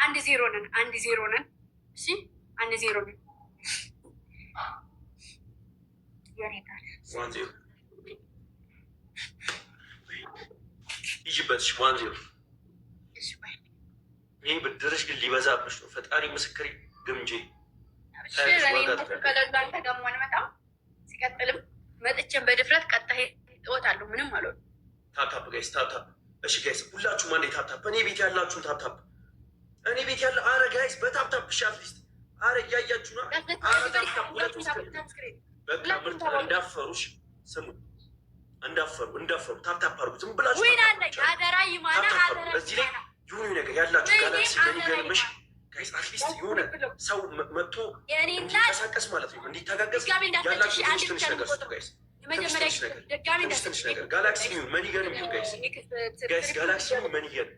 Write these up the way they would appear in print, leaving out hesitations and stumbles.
1-0 ነን። 1-0 ነን። እሺ 1-0 ነን። ይጅበትሽ 1-0 ይህ ብድርሽ ግን ሊበዛብሽ ነው። ፈጣሪ ምስክሬ ግምጄ ከለዛን ተገሟን መጣም ሲቀጥልም መጥቼን በድፍረት ቀጣይ እወጣለሁ። ምንም አልሆነ። ታፕታፕ ጋይስ ታፕታፕ። እሺ ጋይስ ሁላችሁም አንዴ ታፕታፕ። እኔ ቤት ያላችሁን ታፕታፕ። እኔ ቤት ያለ አረ ጋይስ በታፕታፕ እሺ አትሊስት አረ እያያችሁ ነው። በቃ ምርጥ እንዳፈሩሽ ስሙ እንዳፈሩ ታፕታፕ አድርጉ። ዝም ብላችሁ አደራ ይማና አደራ እዚህ ላይ የሆነ ነገር ያላችሁ ጋላክሲ ለሚገርምሽ ጋይስ አትሊስት የሆነ ሰው መጥቶ እንዲንቀሳቀስ ማለት ነው እንዲተጋገዝ ያላችሁ ትንሽ ነገር ስጡ ጋይስ። ትንሽ ነገር ጋላክሲ ሚሆን መኒገን ሚሆን ጋይስ ጋላክሲ ሚሆን መኒገን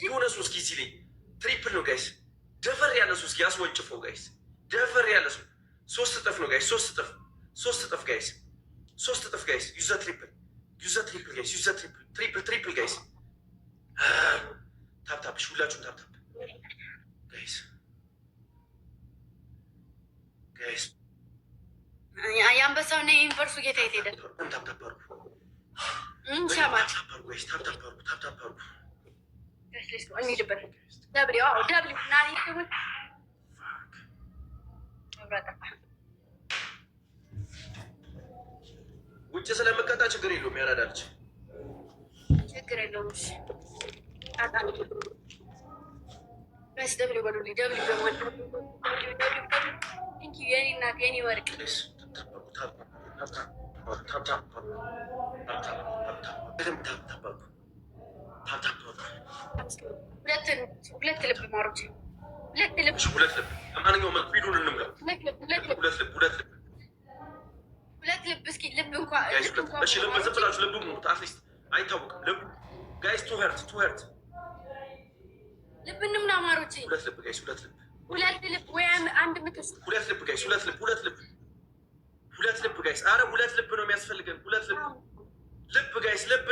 የሆነ ሰው እስኪ እዚህ ላይ ትሪፕል ነው ጋይስ። ደፈር ያለ ሰው እስኪ ያስወንጭፈው ጋይስ። ደፈር ያለ ሰው 3 እጥፍ ነው ጋይስ። 3 እጥፍ ጋይስ። 3 እጥፍ ጋይስ። ዩዘ ትሪፕል ጋይስ። ዩዘ ትሪፕል ጋይስ። ታፕታፕ ሁላችሁም ታፕታፕ ጋይስ የአንበሳውና የዩኒቨርሱ ጌታ የት ሄደ? እንሂድበት። ውጭ ስለምቀጣ ችግር የለውም። ያራዳልች ችግር የለውም። ደብሊው በሉልኝ። ደብሊው የኔ እናት የኔ ወርቅ ሁለት ልብ ማሮች ሁለት ልብ ማንኛውም ቪዲዮን እንምራ። ሁለት ልብ እስኪ ልብ እንኳ እሺ ልብ ዝም ብላችሁ ልብ አትሊስት አይታወቅም። ልብ ጋይስ ቱ ሄርት ልብ እንምና ማሮች ሁለት ልብ ጋይስ ሁለት ልብ ወይ አንድ ምትስ ሁለት ልብ ጋይስ ሁለት ልብ ጋይስ። አረ ሁለት ልብ ነው የሚያስፈልገን። ሁለት ልብ ጋይስ ልብ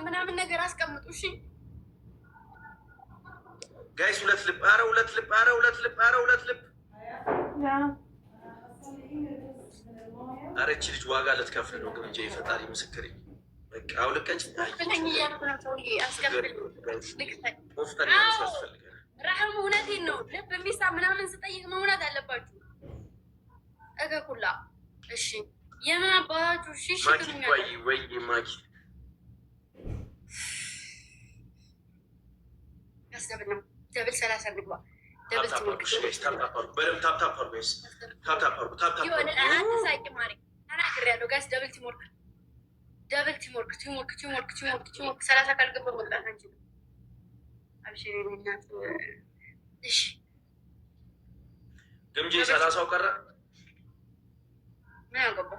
ምናምን ነገር አስቀምጡ። እሺ ጋይስ ሁለት ልብ። አረ ሁለት ልብ። አረ እቺ ልጅ ዋጋ ልትከፍል ነው ግን እንጂ የፈጣሪ ምስክሬ በቃ አውልቀች ረህም እውነቴን ነው። ልብ የሚሳ ምናምን ስጠይቅ መውናት አለባችሁ። እገኩላ እሺ የምን አባታችሁ እሺ ወይ ማኪ ያስደብና ደብል 30 እንግባ። ተናግሬያለሁ ጋይስ። ደብል ቲምወርክ 30 ካልገባ መውጣት አንችልም። አብሽር እናት እሺ ግምጄ 30 ቀረ። ምን አገባ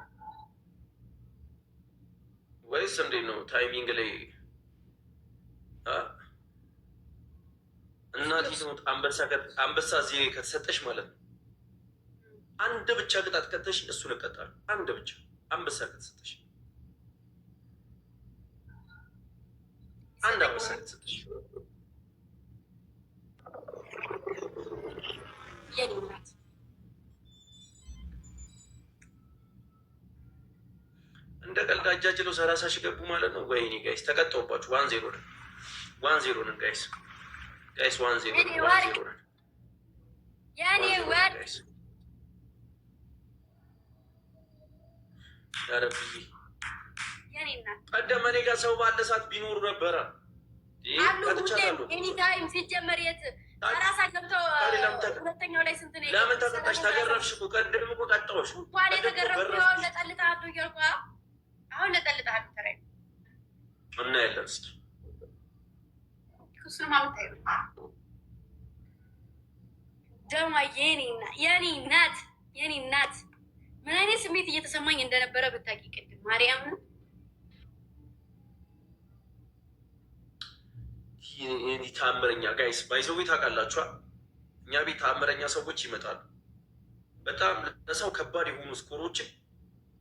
ወይስ እንዴት ነው ታይሚንግ ላይ እናት ይስሙት። አንበሳ እዚህ ከተሰጠሽ ማለት ነው አንድ ብቻ ቅጣት ከተሽ እሱን እቀጣለሁ። አንድ ብቻ አንበሳ ከተሰጠሽ አንድ አንበሳ ከተሰጠሽ የኔናት እንደ ቀልድ አጃጅለው 30 ሺህ ገቡ ማለት ነው። ወይኔ ጋይስ ተቀጣውባችሁ። 1-0 ነን። 1-0 ነን ጋይስ 1-0 ነን። ያኔ ወድ ያረብይ የኔናት ቀደም እኔ ጋር ሰው ባለ ሰዓት ቢኖሩ ነበረ ኤኒታይም ሲጀመር የት ራሳ ገብተው ሁለተኛው ላይ ስንት ነው? ለምን ተቀጣሽ? ተገረፍሽ እኮ ቀደም እኮ ቀጣሁሽ እንኳን የተገረፍኩ ለጠልጣለሁ እያልኩ አሁን ለጠልጣለሁ ተራይ እና ያለን እስኪ ኩስሩ ማውጣይ ደማ የኔ እናት ምን አይነት ስሜት እየተሰማኝ እንደነበረ ብታውቂ ቅድም ማርያምን ይህ ተአምረኛ ጋይስ ባይዘው ታውቃላችኋ። እኛ ቤት ተአምረኛ ሰዎች ይመጣሉ። በጣም ለሰው ከባድ የሆኑ ስኮሮችን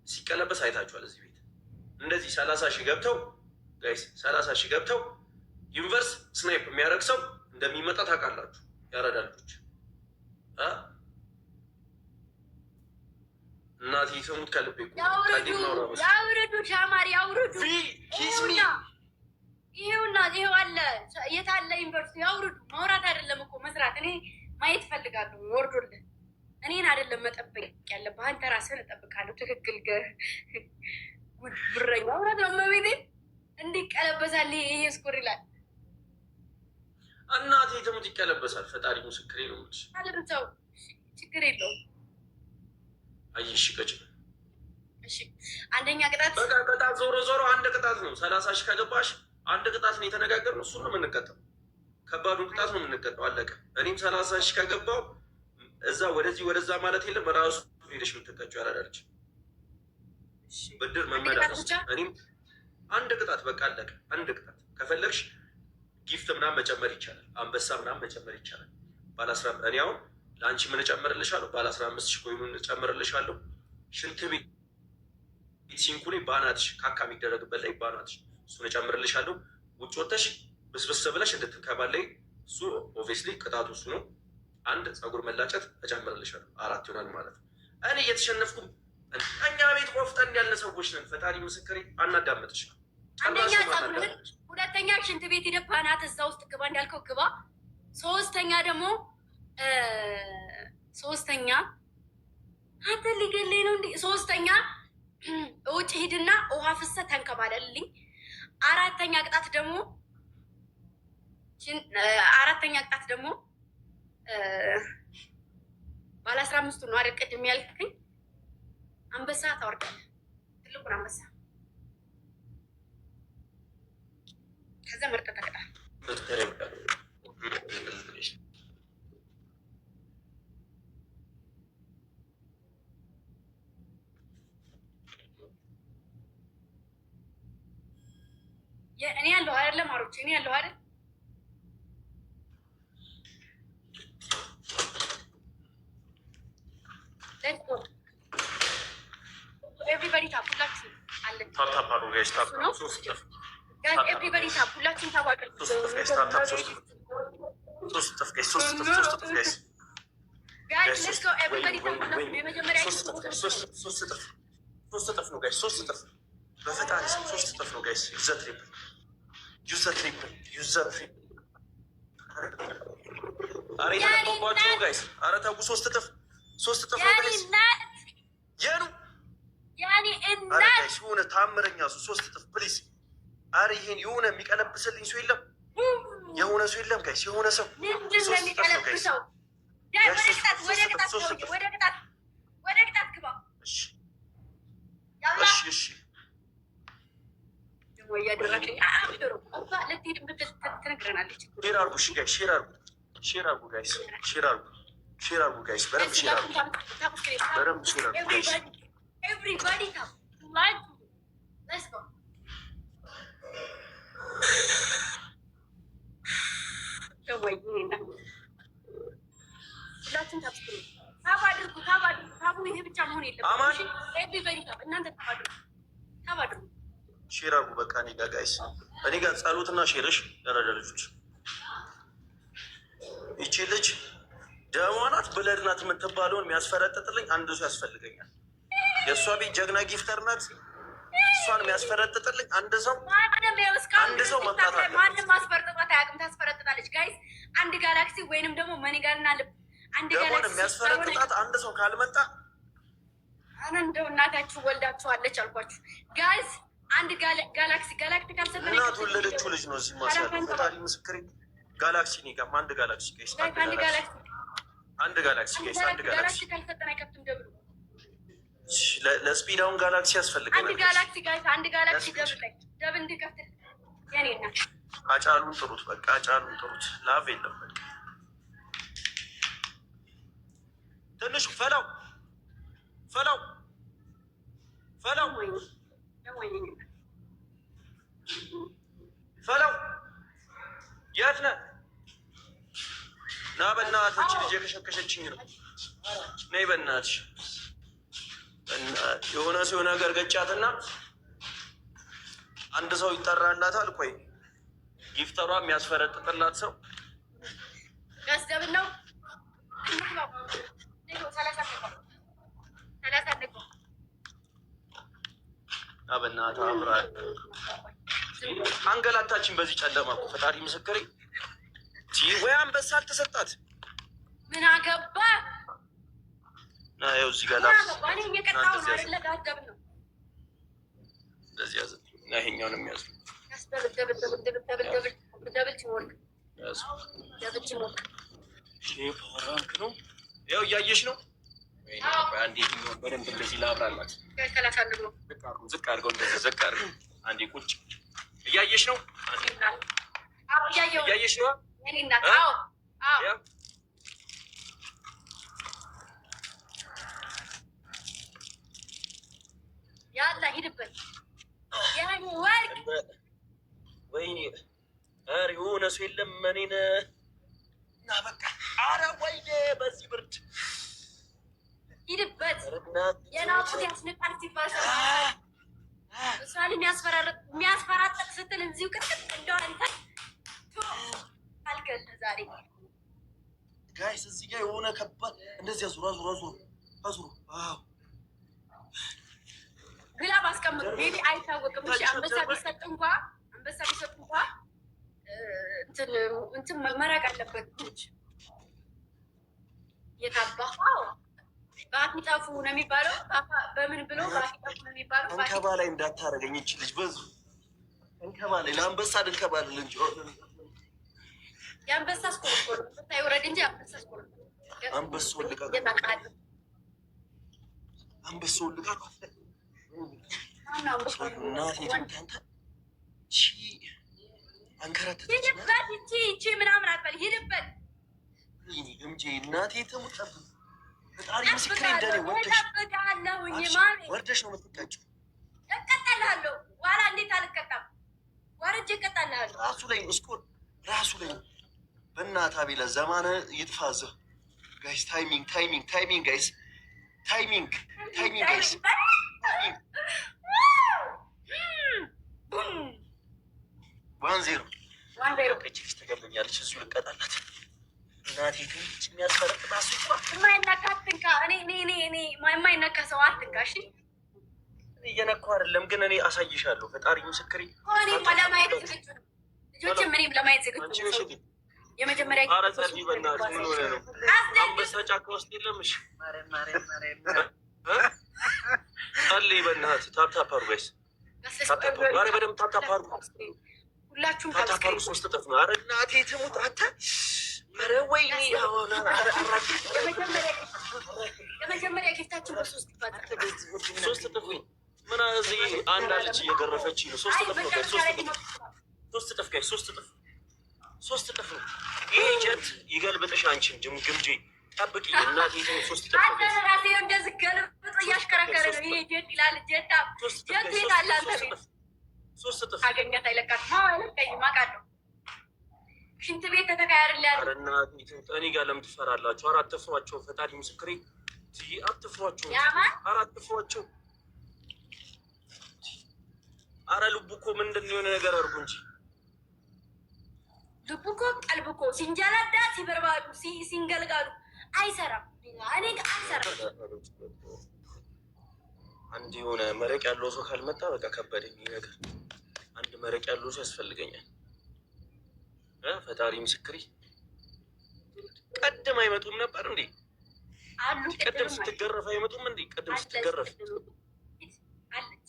ሲቀለበስ አይታችኋል። እዚህ ቤት እንደዚህ 30 ሺህ ገብተው ጋይስ 30 ሺህ ገብተው ዩኒቨርስ ስናይፕ የሚያደርግ ሰው እንደሚመጣ ታውቃላችሁ። ያረዳልች እናቴ ሰሙት ከልቤ ያውርዱ፣ ሻማሪ ያውርዱ። ይሄውና ይሄው አለ። የት አለ ዩኒቨርሲቲ? ያውርዱ። ማውራት አይደለም እኮ መስራት። እኔ ማየት እፈልጋለሁ። ወርዶልን እኔን አይደለም መጠበቅ ያለብህ አንተ ራስህን እጠብቃለሁ። ትክክል ብረኛ እውነት ነው። መቤቴ እንዲቀለበሳል ይሄ ስኮር ይላል። እናቴ ትሙት ይቀለበሳል። ፈጣሪ ምስክሬ ነው። አለብቻው ችግር የለውም። አይሽ ቀጭ እሺ፣ አንደኛ ቅጣት በቃ ቅጣት ዞሮ ዞሮ አንድ ቅጣት ነው። 30 ሺህ ከገባሽ አንድ ቅጣት ነው የተነጋገርነው። እሱን ነው የምንቀጣው። ከባዱን ቅጣት ነው የምንቀጣው። አለቀ። እኔም 30 ሺህ ከገባው እዛ ወደዚህ ወደዛ ማለት የለም። ራሱ ሄደሽ የምትቀጭው ያራዳለች ብድር መመላለስ። እኔም አንድ ቅጣት በቃ አለቀ። አንድ ቅጣት ከፈለግሽ ጊፍት ምናምን መጨመር ይቻላል። አንበሳ ምናምን መጨመር ይቻላል። እኔ አሁን ለአንቺ ምን እጨምርልሻለሁ? ባለ 15 ሺህ ኮይኑን እጨምርልሻለሁ። ሽንት ቤት ሲንኩ ላይ ባናትሽ ካካ የሚደረግበት ላይ ባናትሽ እሱን እጨምርልሻለሁ። ውጭ ወጥተሽ ብስብስ ብለሽ እንድትንከባለይ እሱ ኦብቪየስሊ ቅጣቱ እሱ ነው። አንድ ፀጉር መላጨት እጨምርልሻለሁ። 4 ይሆናል ማለት ነው። እኔ እየተሸነፍኩም እኛ ቤት ቆፍጠን ያለ ሰዎች ነን። ፈጣሪ ምስክሬ አናዳምጥሽ። አንደኛ ፀጉርህን፣ ሁለተኛ ሽንት ቤት ሄደህ ባናት እዛ ውስጥ ግባ እንዳልከው ግባ። ሶስተኛ አንተ ሊገለኝ ነው እንዴ? ሶስተኛ ውጭ ሂድና ውሃ ፍሰህ ተንከባለልኝ። አራተኛ ቅጣት ደግሞ ባለ 15 ነው አይደል? ቅድም ያልከኝ አንበሳ ታወርዳለህ። ትልቁን አንበሳ ከዛ መርጠህ ተቀጣ። እኔ ያለው አይደለም አሮች፣ እኔ ያለው አይደል? ኤቭሪባዲ ታፕ፣ ሁላችሁም አለ ታፕ አሩ ጋይስ፣ ታፕ ኤቭሪባዲ ታፕ፣ ሁላችሁም ታዋቀር ሶስት እጥፍ ነው ጋይስ፣ 3 እጥፍ በፈጣሪ 3 እጥፍ ነው ጋይስ። ዩዘር ትሪፕል አረ የተጠባባችሁ ጋይስ፣ አረ ተው። 3 እጥፍ ነው ጋይስ። አረ ጋይስ የሆነ ታምረኛ 3 እጥፍ ፕሊዝ። አረ ይሄን የሆነ የሚቀለብስልኝ ሰው የለም? የሆነ ሰው የለም ጋይስ? የሆነ ሰው ወደ ቅጣት ግባ። እሺ እያደረግኝ ልትሄድ ትነግረናለች። ሼር አርጉ ጋይስ፣ በደምብ ሼር አርጉ። ኤቭሪባዲ ሁላችን ታብ አድርጉ። ታቡ ይሄ ብቻ መሆን የለበትም። ኤቭሪባዲ እናንተ ታብ አድርጉ። ሼር አርጉ። በቃ እኔ ጋር ጋይስ፣ እኔ ጋር ጸሎትና ሼርሽ ያረዳ ልጆች። ይቺ ልጅ ደሟ ናት ብለድ ናት የምትባለውን የሚያስፈረጥጥልኝ አንድ ሰው ያስፈልገኛል። የእሷ ቤት ጀግና ጊፍተር ናት። እሷን የሚያስፈረጥጥልኝ አንድ ሰው መምጣት አለ። ማንም ማስፈረጥጣት አያውቅም። ታስፈረጥጣለች ጋይስ። አንድ ጋላክሲ ወይንም ደግሞ መኒጋርና ልብ አንድ ጋላክሲ የሚያስፈረጥጣት አንድ ሰው ካልመጣ እንደው እናታችሁ ወልዳችኋለች አልኳችሁ ጋይስ። አንድ ጋላክሲ ካልሰጠን እናት ወለደችው ልጅ ነው እዚህ ማሳለ ፈጣሪ ምስክሬ። ጋላክሲ ነው ጋር አንድ ጋላክሲ ጋይስ፣ አንድ ጋላክሲ ካልሰጠን አይከፍትም ደብሉ። ለስፒዳውን ጋላክሲ ያስፈልገናል። አንድ ጋላክሲ ጋይስ፣ አንድ ጋላክሲ ደብል እንዲከፍት የኔ እናት። አጫሉን ጥሩት፣ በቃ አጫሉን ጥሩት። ላቭ የለም በቃ ትንሽ ፈላው የት ነህ? ና በእናትህ ልጅ የከሸከሸችኝ ነው። ነይ በእናትሽ። የሆነ ሲሆን ነገር ገጫትና አንድ ሰው ይጠራላታል። ቆይ ጊፍተሯ የሚያስፈረጥጥላት ሰው ያስደብል ነው። በእናትህ አብራ አንገላታችን በዚህ ጨለማ እኮ ፈጣሪ ምስክሬ። ወይ አንበሳ አልተሰጣት ምን አገባ? ይኸው እዚህ ጋር እንደዚህ ያዘ። ይኸኛውን የሚያዝ ራንክ ነው። ያው እያየሽ ነው። አንዴ በደንብ እንደዚህ ላብራላት። ዝቅ አድርገው እንደዚህ ዝቅ አድርገው። አንዴ ቁጭ እያየሽ ነው። እያየሽ ነው። ያላ ሂድበት። ወይኔ ኧረ የሆነ ሰው የለም እኔን እና በቃ ኧረ ወይኔ በዚህ ብርድ ሂድበት። የናቁት ያስንቃል ሲባል እሷን የሚያስፈራጥጥ ስትል እዚሁ ቅጥቅጥ እንደሆነ እንትን አልገል ዛሬ ጋይስ እዚህ ጋር የሆነ ከባድ እንደዚህ አዙሮ ግላብ አስቀምጡ። ሜቢ አይታወቅም። እሺ አንበሳ ቢሰጥ እንኳ እንትን መራቅ አለበት። የታባው በአፍንጫፉ ነው የሚባለው። በምን ብሎ በአፍንጫፉ ነው የሚባለው። እንከባ ላይ እንዳታረገኝ ይች ልጅ በዙ እንከባ ላይ ለአንበሳ ድንከባልል እንጂ የአንበሳ ስኮር ብታይ ወረድ እንጂ አንበሳ ስኮር አንበሳውን ልቀቅ፣ አንበሳውን ልቀቅ። እናቴ ትምታንተ አንከራተተች። ሂድበት ምናምን አትበል። ሂድበት ግምጄ እናቴ ትሙጠብ። ፈጣሪ ምስክሬ እንደኔ ወርደሽ ነው የምትቀጭው። እቀጣልሃለሁ። ዋላ እንዴት አልቀጣም? ወርጄ እቀጣልሃለሁ። ራሱ ላይ በእናትህ አቤላ ዘማነ ይጥፋዘ። ጋይስ ታይሚንግ ጋይስ ታይሚንግ ጋይስ 1-0 ልጅ ተገለኛለች። እዚሁ ልቀጣላት እናቴ የሚያስፈረጥ ራሱ የማይነካ አትንካ። የማይነካ ሰው አትንካ። እሺ እየነካሁ አይደለም ግን እኔ አሳይሻለሁ። ፈጣሪ ምስክሬ ለማየት ዝግጁ ነው። ልጆችም እኔም ለማየት ዝግጁ ነው። የመጀመሪያ በእናትህ ምን ሆነ ነው? አንበሳ ጫካ ውስጥ የለም። እሺ ጸልይ በእናትህ። ታፕታፕ አድርጉ ጋይስ፣ በደምብ ታፕታፕ አድርጉ። ሁላችሁም ታፕታፕ አድርጉ። 3 እጥፍ ነው። ኧረ እናቴ ትሙት አንተ። ኧረ ወይኔ የመጀመሪያ ጊፍታችን በ3 ይባላል። 3 እጥፍ ነው። ምን እዚህ አንድ አለች እየገረፈች ነው። 3 እጥፍ ነው ጋይስ፣ 3 እጥፍ ጋይስ፣ 3 እጥፍ ነው። ይሄ ጀት ይገልብጥሽ አንቺን ግምጄ ጠብቂ እናቴ። 3 እጥፍ ነው ራሴ እንደዚህ ገልብጦ እያሽከረከረ ነው። ይሄ ጀት ይላል። ጀት ይላል። አንተ ቤት 3 እጥፍ አገኛት አይለቃትም። አይለቀኝም አውቃለሁ። ሽንት ቤት ተተካያርልያል። ኧረ እናቴ እኔ ጋር ለምን ትፈራላችሁ? ኧረ አትፍሯቸው። ፈጣሪ ምስክሬ አትፍሯቸው። ኧረ አትፍሯቸው። ኧረ ልቡ እኮ ምንድን ነው የሆነ ነገር አድርጉ እንጂ ልቡ እኮ ቀልብ እኮ ሲንጀላዳ ሲበርባሉ ሲንገልጋሉ አይሰራም። እኔ አይሰራም። አንድ የሆነ መረቅ ያለው ሰው ካልመጣ በቃ ከበደኝ ነገር። አንድ መረቅ ያለው ሰው ያስፈልገኛል። ፈጣሪ ምስክሬ ቀድም አይመጡም ነበር እንዴ? ቀድም ስትገረፍ አይመጡም እንዴ? ቀድም ስትገረፍ አለች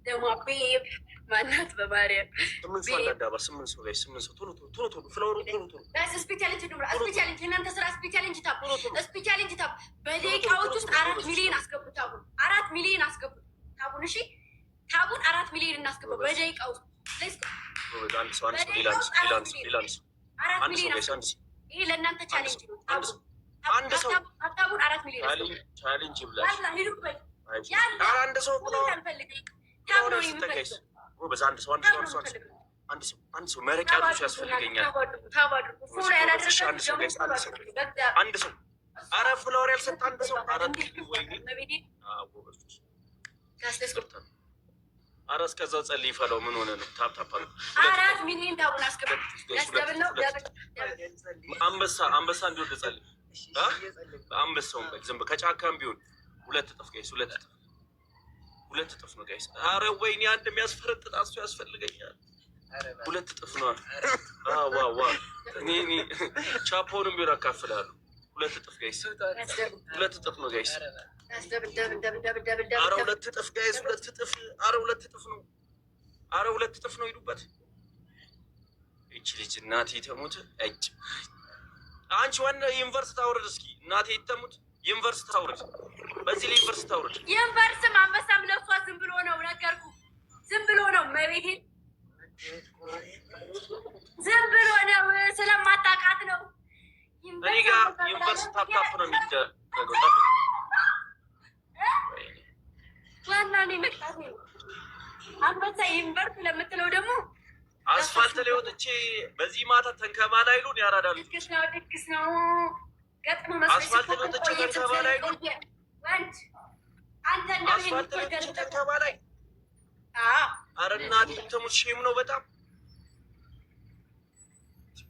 ደግሞ ቤብ ማናት በማርያም 8 ሰው አዳባ 8 ሰው ላይ 8 ሰው ቶሎ ፍላወሩ ቶሎ ስፔሻሊቲ ነው። ስፔሻሊቲ እናንተ ስራ ስፔሻሊቲ ታብ ስፔሻሊቲ ታብ በደቂቃዎች ውስጥ 4 ሚሊዮን አስገቡ። ታቡን 4 ሚሊዮን አስገቡ። ታቡን እሺ፣ ታቡን 4 ሚሊዮን እናስገቡ በደቂቃ ውስጥ። አንድ ሰው ሌላ ሰው 4 ሚሊዮን። ይሄ ለእናንተ ቻሌንጅ ነው። አንድ ሰው ታቡን 4 ሚሊዮን ቻሌንጅ ይብላል። አንድ ሰው አንድ ሰው መረቅ ያለው ሰው ያስፈልገኛል። አንድ ሰው ኧረ ፍላወር ያልሰጠ አንድ ሰው ኧረ እስከዛው ጸልይ ፈለው ምን ሆነ ነው? ታፕ ነው። 4 ሚሊዮን ታቡን አስገባል። አንበሳ እንዲወድ ጸልይ። አንበሳውን በል ዝም ከጫካም ቢሆን 2 እጥፍ ጋይስ፣ 2 እጥፍ ነው ጋይስ። ኧረ ወይኔ አንድ የሚያስፈረጥጥ እሱ ያስፈልገኛል። 2 እጥፍ ነው። ዋው እኔ ቻፖንም ቢሆን አካፍላለሁ። 2 እጥፍ ጋይስ፣ 2 እጥፍ ነው ጋይስ። ኧረ 2 እጥፍ ጋይስ፣ 2 እጥፍ። ኧረ 2 እጥፍ ነው። ኧረ 2 እጥፍ ነው። ሂዱበት። ይቺ ልጅ እናቴ ተሙት። እጭ አንቺ ዋና ዩኒቨርሲቲ ታውረድ እስኪ። እናቴ ተሙት። ዩኒቨርሲቲ ታውረድ። በዚህ ላይ ዩኒቨርሲቲ ታውረድ። ዩኒቨርሲቲ አንበሳም ለሷ ዝም ብሎ ነው ነገርኩ። ዝም ብሎ ነው መቤቴን፣ ዝም ብሎ ነው ስለማታውቃት ነው። እኔ ጋር ዩኒቨርሲቲ ታፕ ነው የሚደረገው። ዋና እኔ መቅጣት ነው። አንበሳ ዩኒቨርሲቲ ለምትለው ደግሞ አስፋልት ላይ ወጥቼ በዚህ ማታ ተንከባላ ይሉን ያራዳሉ። ድግስ ነው ገጥሞ አስፋልት ላይ ወጥቼ ተንከባላ ይሉን ወንድ አንተ አስፋልት ላይ ወጥቼ ተንከባላ። ኧረ እናቴ ተሙት። ሼም ነው በጣም።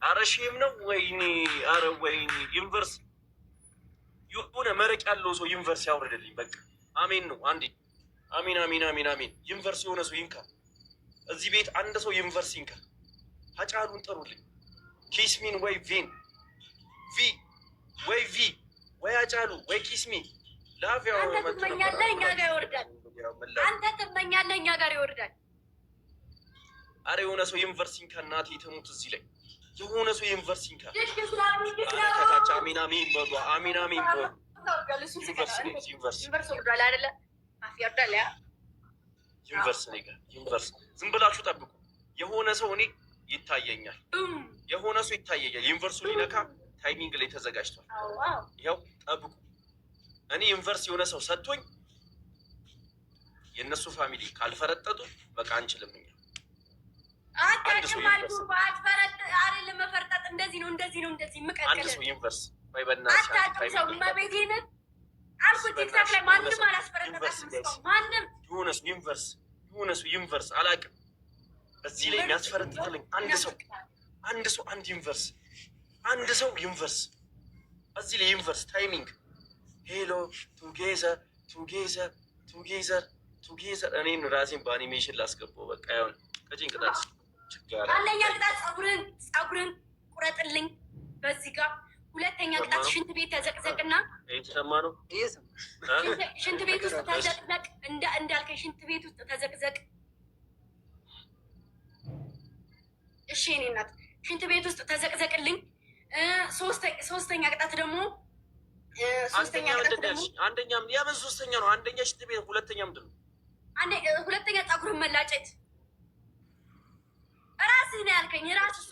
ኧረ ሼም ነው። ወይኔ ኧረ ወይኔ። ዩኒቨርሲቲ የሆነ መረቅ ያለው ሰው ዩኒቨርሲቲ ያውርድልኝ በቃ። አሜን ነው አንዴ። አሜን። ዩኒቨርሲቲ የሆነ ሰው ይንካ። እዚህ ቤት አንድ ሰው ዩኒቨርሲቲ ይንካ። ሀጫሉን ጥሩልኝ። ኪስሚን ወይ ቪን ወይ ሀጫሉ ወይ ኪስሚን ላቪያ አንተ ትመኛለህ እኛ ጋር ይወርዳል። አረ የሆነ ሰው ዩኒቨርሲቲ ይንካ። እናቴ ተሙት። እዚህ ላይ የሆነ ሰው ዩኒቨርሲቲ ይንካ። ከታች አሚን በሉ። አሚን በሉ። ዩኒቨርሲቲ ዝም ብላችሁ ጠብቁ። የሆነ ሰው እኔ ይታየኛል። ዩኒቨርሲቲ ሊነካ ታይሚንግ ላይ ተዘጋጅቷል። ይኸው ጠብቁ። እኔ ዩኒቨርሲቲ የሆነ ሰው ሰጥቶኝ የእነሱ ፋሚሊ ካልፈረጠጡ በቃ አንችልም። አንድ ሰው ዩኒቨርሲቲ አላውቅም። እዚህ ላይ የሚያስፈረጥጥልኝ አንድ ሰው ዩኒቨርስ እዚህ ላይ ዩኒቨርስ ታይሚንግ ሄሎ ቱጌዘር እኔን ራሴን በአኒሜሽን ላስገባው በቃ ይሆን ከጭንቅላት አንደኛ ቅጣት ፀጉርን ቁረጥልኝ በዚህ ጋር። ሁለተኛ ቅጣት ሽንት ቤት ተዘቅዘቅና የተሰማ ነው። ሽንት ቤት ውስጥ ተዘቅዘቅ እንዳልከኝ ሽንት ቤት ውስጥ ተዘቅዘቅ። እሺ እኔ እናት ሽንት ቤት ውስጥ ተዘቅዘቅልኝ። ሶስተኛ ቅጣት ደግሞ አንደኛ የምን ሶስተኛ ነው? አንደኛ ሽንት ቤት፣ ሁለተኛ ምንድን ነው? ሁለተኛ ፀጉርን መላጨት ራስህ ነው ያልከኝ። ራስህ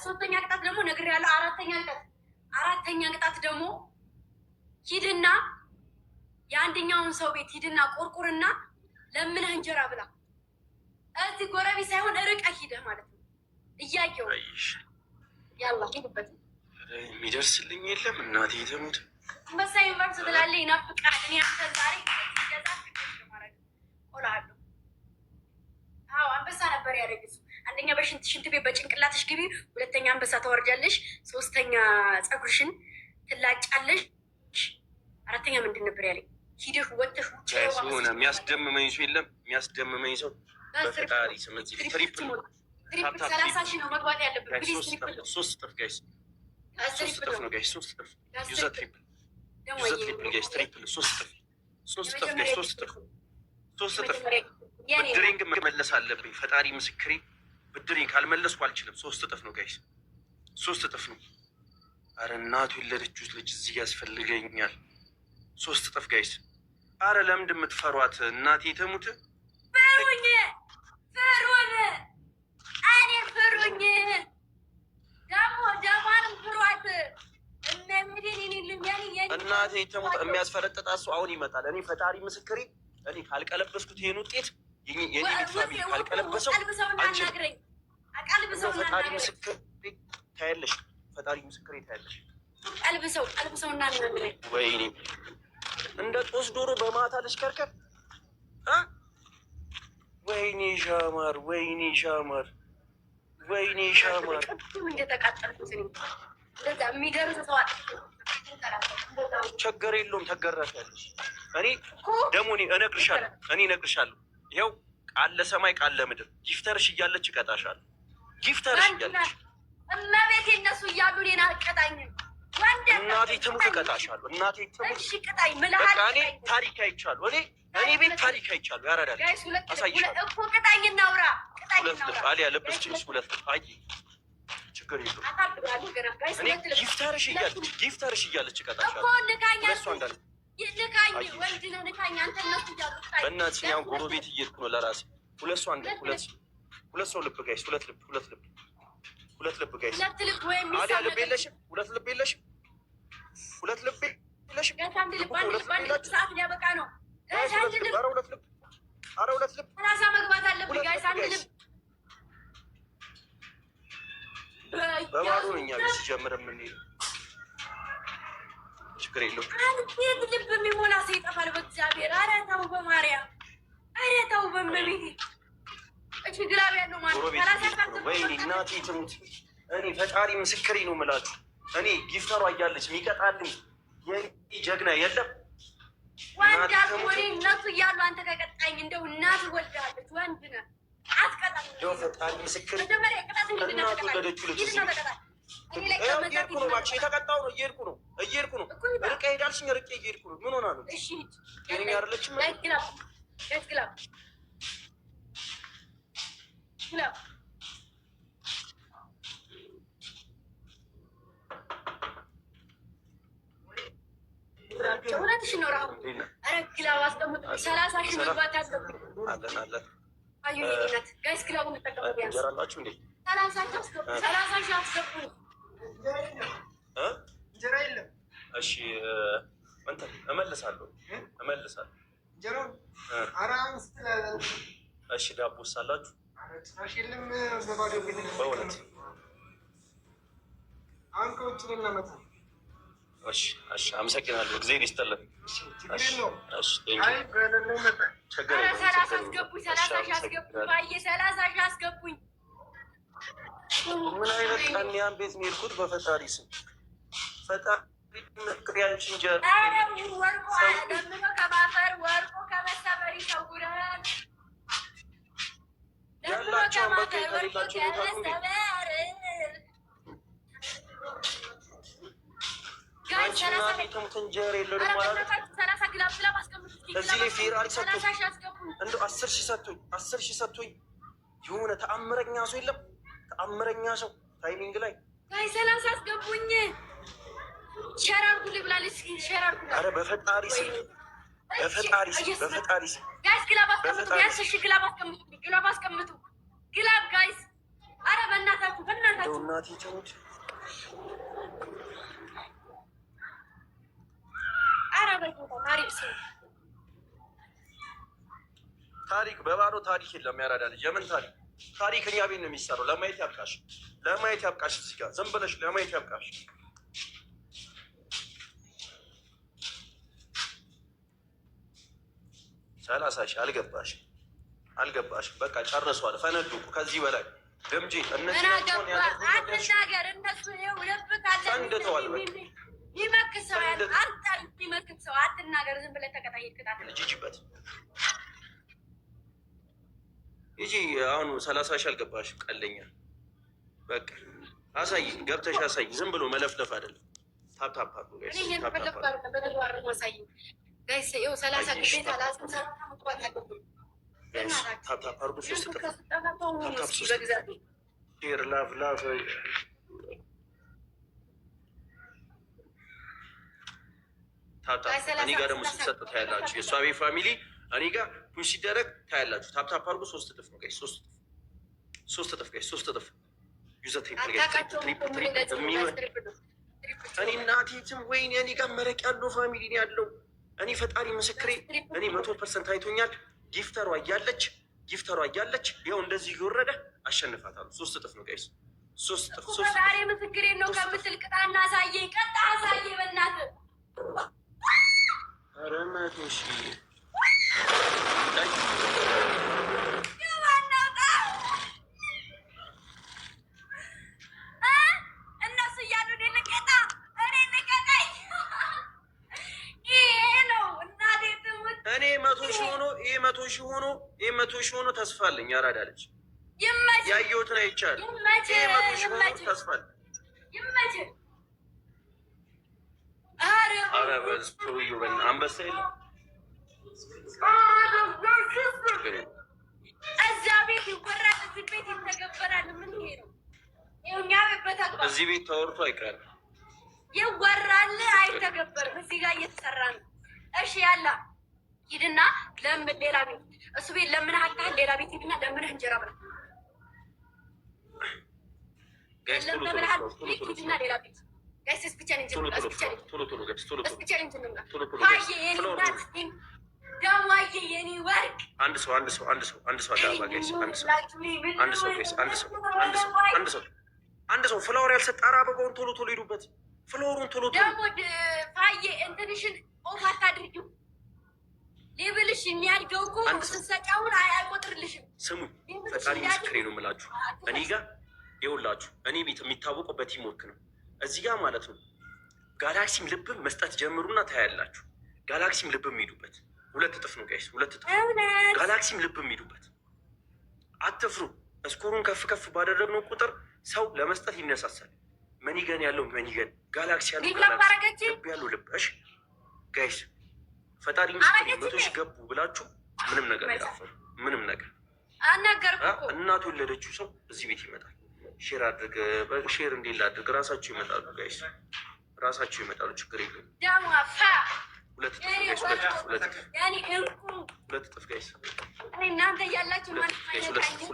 ሶስተኛ ቅጣት ደግሞ ነግሬሃለሁ። አራተኛ ቅጣት ደግሞ ሂድና የአንደኛውን ሰው ቤት ሂድና ቆርቁርና ለምነህ እንጀራ ብላ። እዚህ ጎረቤት ሳይሆን ርቀህ ሂደህ ማለት ነው። እያየው ያላ ሂድበት። የሚደርስልኝ የለም እናቴ ተሙት። አንበሳ ዩኒቨርሲቲ ትላለህ ይናፍቃል። እኔ አንተ ዛሬ ገዛ ማድረግ ቆላለሁ። አዎ አንበሳ ነበር ያደረግሱ። አንደኛ ሽንት ቤት በጭንቅላትሽ ግቢ፣ ሁለተኛ አንበሳ ታወርጃለሽ፣ ሶስተኛ ፀጉርሽን ትላጫለሽ፣ አራተኛ ምንድን ነበር ያለኝ? ሂደሽ ወጥተሽ ውጭ ሆነ። የሚያስደምመኝ ሰው የለም። የሚያስደምመኝ ሰው በፈጣሪ ስም ትሪፕል 30 ሺህ ነው መግባት ያለብን። ሶስት እጥፍ ጋይስ፣ 3 እጥፍ ነው ጋይስ፣ 3 እጥፍ ዩዘ ትሪፕል ጋይስ፣ ትሪፕል 3 እጥፍ ጋይስ፣ 3 እጥፍ ብድሬን ግን መመለስ አለብኝ። ፈጣሪ ምስክሬ፣ ብድሬን ካልመለስኩ አልችልም። 3 እጥፍ ነው ጋይስ፣ 3 እጥፍ ነው። አረ እናቱ የወለደችው ልጅ እዚህ ያስፈልገኛል። 3 እጥፍ ጋይስ። አረ ለምንድን የምትፈሯት? እናቴ ተሙት። ፍሩኝ፣ እኔ ፍሩኝ። ደማንም ፍሯት። እናቴ ተሙት። የሚያስፈረጥጣት ሰው አሁን ይመጣል። እኔ ፈጣሪ ምስክሬ፣ እኔ ካልቀለበስኩት ይሄን ውጤት የኔ ቤት ፋሚሊ ካልቀለበሰው አንችልም። ፈጣሪ ምስክሬ ታያለሽ፣ ፈጣሪ ምስክሬ ታያለሽ። ቀልብሰው እና ወይኔ እንደ ጦስ ዶሮ በማታ ልሽከርከር። ወይኔ ሻማር፣ ወይኔ ሻማር፣ ወይኔ ሻማር እንደተቃጠልኩት እንደዛ የሚደርስ ሰው ችግር የለውም ተገረፊያለሽ። እኔ ደግሞ እነግርሻለሁ ይኸው ቃል ለሰማይ ቃል ለምድር ጊፍተርሽ እያለች እቀጣሻለሁ። ጊፍተርሽ እያለች እመቤቴ እነሱ እያሉ እኔን አልቀጣኝም። እናቴ ትሙት እቀጣሻለሁ። እናቴ ትሙት ቅጣኝ። እኔ ታሪክ አይቻለሁ። እኔ ቤት ታሪክ አይቻለሁ። ያረዳል አሳይሻለሁ እኮ ቅጣኝ። እናውራ ሁለት ልብ አሊያ ልብስ ችልስ ሁለት ልብ አይ ችግር የለውም። እኔ ጊፍተርሽ እያለች እቀጣሻለሁ። እሱ አንዳንድ በእናትሽ ያው ጎረቤት እየሄድኩ ነው ለራሴ ሁለት ሰው ልብ ጋይስ ሁለት ልብ ጋይስ አሊያ ልብ የለሽም። ሁለት ልብ የለሽም። ሁለት ልብ የለሽም። ኧረ ሁለት ልብ መግባት አለብኝ ጋይስ። አንድ ልብ በባዶ እኛ ቤት ሲጀምር የምንሄደው ችግር የለውም። አንድ ልብ የሚሞላ ሰው ይጠፋል በእግዚአብሔር። ኧረ ተው በማርያም፣ ኧረ ተው በመቤቴ። እቺ ግላብ ያለው ማለት ወይኔ እናቴ ትሙት። እኔ ፈጣሪ ምስክሬ ነው የምላችሁ። እኔ ጊፍተሯ እያለች የሚቀጣልኝ ጀግና የለም። ወንድ አልሆነ እነሱ እያሉ አንተ ከቀጣኝ እንደው እናት ወልዳለች። ወንድ ነህ አትቀጣም። እንደው ፈጣሪ ምስክሬ እናት ወለደችው ልጅ እየሄድኩ ነው። እባክሽ የተቀጣው ነው። እየሄድኩ ነው። ርቄ ሄዳልሽኝ። ርቄ እየሄድኩ ነው። ምን ሆና ነው? ጤነኛ አይደለችም። እውነትሽን ነው። ራሁ ኧረ ግላብ አስቀምጡ። 30 ሺህ መግባት አለብኝ። አለን አዩነት ጋይስ ግላቡ እንጠቀም። ቢያንስ እንጀራላችሁ እንዴ 30 ሺህ አስገቡ። እንጀራ የለም። እሺ እንትን እመልሳለሁ። እሺ ዳቦ ሳላችሁ በእውነት እሺ አመሰግናለሁ። እግዚአብሔር ይስጥልን። ምን አይነት ቀንያን ቤት ነው የሄድኩት? በፈጣሪ ስም ፈጣሪ ምክሪያንች እንጀራ ከማፈር ወርቆ ከመሰበር ይሰውራል። ያላቸውን በቃ ከሌላቸው እንጀራ የለንም ማለት እዚህ ላይ ፌራሪ ሰጥቶኝ እንደው 10 ሺህ ሰጥቶኝ የሆነ ተአምረኛ ሰው የለም። ተአምረኛ ሰው ታይሚንግ ላይ 30 አስገቡኝ። ሸራርጉ ብላለች። ሸራርጉ ኧረ በፈጣሪ ስም ጋይስ ግላብ አስቀምጡ። ቢያንስ እሺ ግላብ አስቀምጡ። ግላብ ጋይስ፣ ኧረ በእናታችሁ እናቴ ተሙት። ኧረ ታሪክ ታሪክ በባዶ ታሪክ የለም። ያራዳ ልጅ የምን ታሪክ እኛ ቤት ነው የሚሰራው። ለማየት ያብቃሽ። እዚህ ጋር ዝም ብለሽ ለማየት ያብቃሽ። ሰላሳ ሺህ አልገባሽ። በቃ ጨርሷል። ፈነዱ። ከዚህ በላይ ገምጂ። እነዚህ አትናገር። እነሱ ፈንድተዋል። ይመክት ሰው አትናገር። ዝም ብለህ ተቀጣይ ይቅጣል። ልጅበት ይጂ አሁን 30 ሺህ አልገባሽ። ቀለኛ በቃ አሳይ፣ ገብተሽ አሳይ። ዝም ብሎ መለፍለፍ አይደለም። ታፕታፕ እኔ ጋር ደግሞ ስትሰጥ ታያላችሁ። የእሷ ቤት ፋሚሊ እኔ ጋር ፑሽ ሲደረግ ታያላችሁ። ታፕታፕ አድርጎ 3 እጥፍ ነው ጋይስ። 3 እጥፍ ጋይስ። 3 እጥፍ ዩዘት እኔ እናቴትም ወይኔ እኔ ጋር መረቅ ያለው ፋሚሊ ያለው እኔ ፈጣሪ ምስክሬ እኔ 100% አይቶኛል። ጊፍተሯ እያለች ይኸው እንደዚህ እየወረደ አሸንፋታለሁ። 3 እጥፍ ነው ጋይስ። 3 እጥፍ ፈጣሪ ምስክሬ ነው ከምትል ቅጣና አሳየኝ። ቀጣ አሳየኝ በእናትህ። ኧረ 100 ሺህ ሺህ ሆኖ ይህ 100 ሺህ ሆኖ ተስፋ አለኝ። ያራዳለች ይመችህ። ያየሁትን አይቻልም። ይህ 100 ሺህ ሆኖ ተስፋ አለኝ። ይመችህ። ኧረ በሰውዬው በእናትህ አንበሳ የለም እዛ ቤት ይወራል፣ እዚህ ቤት ይተገበራል። ምን ይሄ ነው? እኛ በተግባር እዚህ ቤት ተወርቶ አይቀርም። ይወራል፣ አይተገበርም። እዚህ ጋር እየተሰራ ነው። እሺ ያላ ሂድና ለምን ሌላ ቤት እሱ ቤት ለምነህ አታህል ሌላ ቤት ሂድና ለምነህ እንጀራ ብላ ሂድና ሌላ ቤት ጋይስ ብቻ ነው እንጀራ ደዋዬ የኔ ወርቅ አንድ ሰው ፍላወር ያልሰጠ አበባውን ቶሎ ቶሎ ሄዱበት። ፍላወሩን ቶሎ ደግሞ ፋዬ እንትንሽን ኦፍ አታድርጊው። ሌብልሽ የሚያድገው እኮ ስትሰጫውን አይቆጥርልሽም። ስሙ ፈጣሪ ምስክሬ ነው የምላችሁ። እኔ ጋር ይኸውላችሁ እኔ ቤት የሚታወቀው በቲም ወርክ ነው። እዚህ ጋር ማለት ነው ጋላክሲም ልብም መስጠት ጀምሩና ታያላችሁ። ጋላክሲም ልብም ሄዱበት 2 እጥፍ ነው ጋይስ፣ 2 እጥፍ ጋላክሲም ልብም ሄዱበት። አትፍሩ። እስኮሩን ከፍ ከፍ ባደረግነው ቁጥር ሰው ለመስጠት ይነሳሳል። መኒገን ያለው መኒገን፣ ጋላክሲ ያለው ጋላክሲ፣ ልብ ያለው ልብ። እሺ ጋይስ ፈጣሪ ምስክሬ 100 ሺህ ገቡ ብላችሁ ምንም ነገር አይታፈሩ። ምንም ነገር እናቱ የወለደችው ሰው እዚህ ቤት ይመጣል። ሼር አድርግ፣ ሼር እንዴት ላድርግ? ራሳቸው ይመጣሉ ጋይስ፣ ራሳቸው ይመጣሉ። ችግር የለም። 2 እጥፍ ጋይስ፣ 2 እጥፍ ጋይስ፣ እናንተ እያላችሁ ማለት ነው። 2 እጥፍ ነው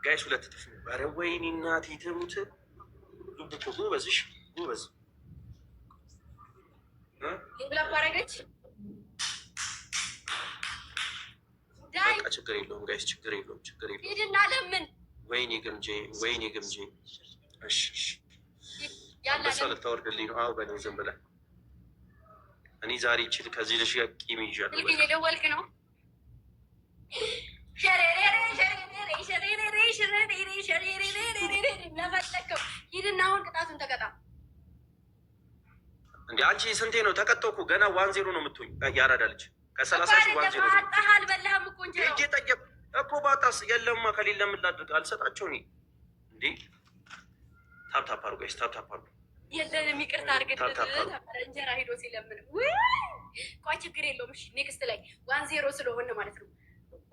ጋይስ፣ 2 እጥፍ ነው። ኧረ ወይኔ እናቴ ትሙት። ጎበዝሽ ጎበዝ በቃ ችግር የለውም ጋይስ፣ ችግር የለውም፣ ችግር የለውም። ሂድና ለምን ወይኔ ግምጄ፣ ወይኔ ግምጄ። እሺ አንበሳ ልታወርድልኝ ነው? አዎ በእኔ ዝም ብለህ እኔ ዛሬ ይችል ከዚህ ልጅ ጋር ቂም ይዣለሁ። የደወልክ ነው? ለፈለከው ሂድና አሁን ቅጣቱን ተቀጣ። እንደ አንቺ ስንቴ ነው ተቀጣሁ እኮ ገና 1-0 ነው የምትሆኝ። ያራዳ ልጅ ከ30 ሺህ 1-0 አልበላህም እኮ እንጂ እጄ ጠየቅ እኮ ባጣስ የለማ ከሌለ ምን ላድርግ? አልሰጣቸው እኔ እንዴ ታፕታፕ አድርጎ ጋይስ፣ ታፕታፕ አድርጎ የለንም። ይቅርታ አድርግልህ። እንጀራ ሄዶ ሲለምን ቆይ ችግር የለውም። እሺ ኔክስት ላይ 1-0 ስለሆነ ማለት ነው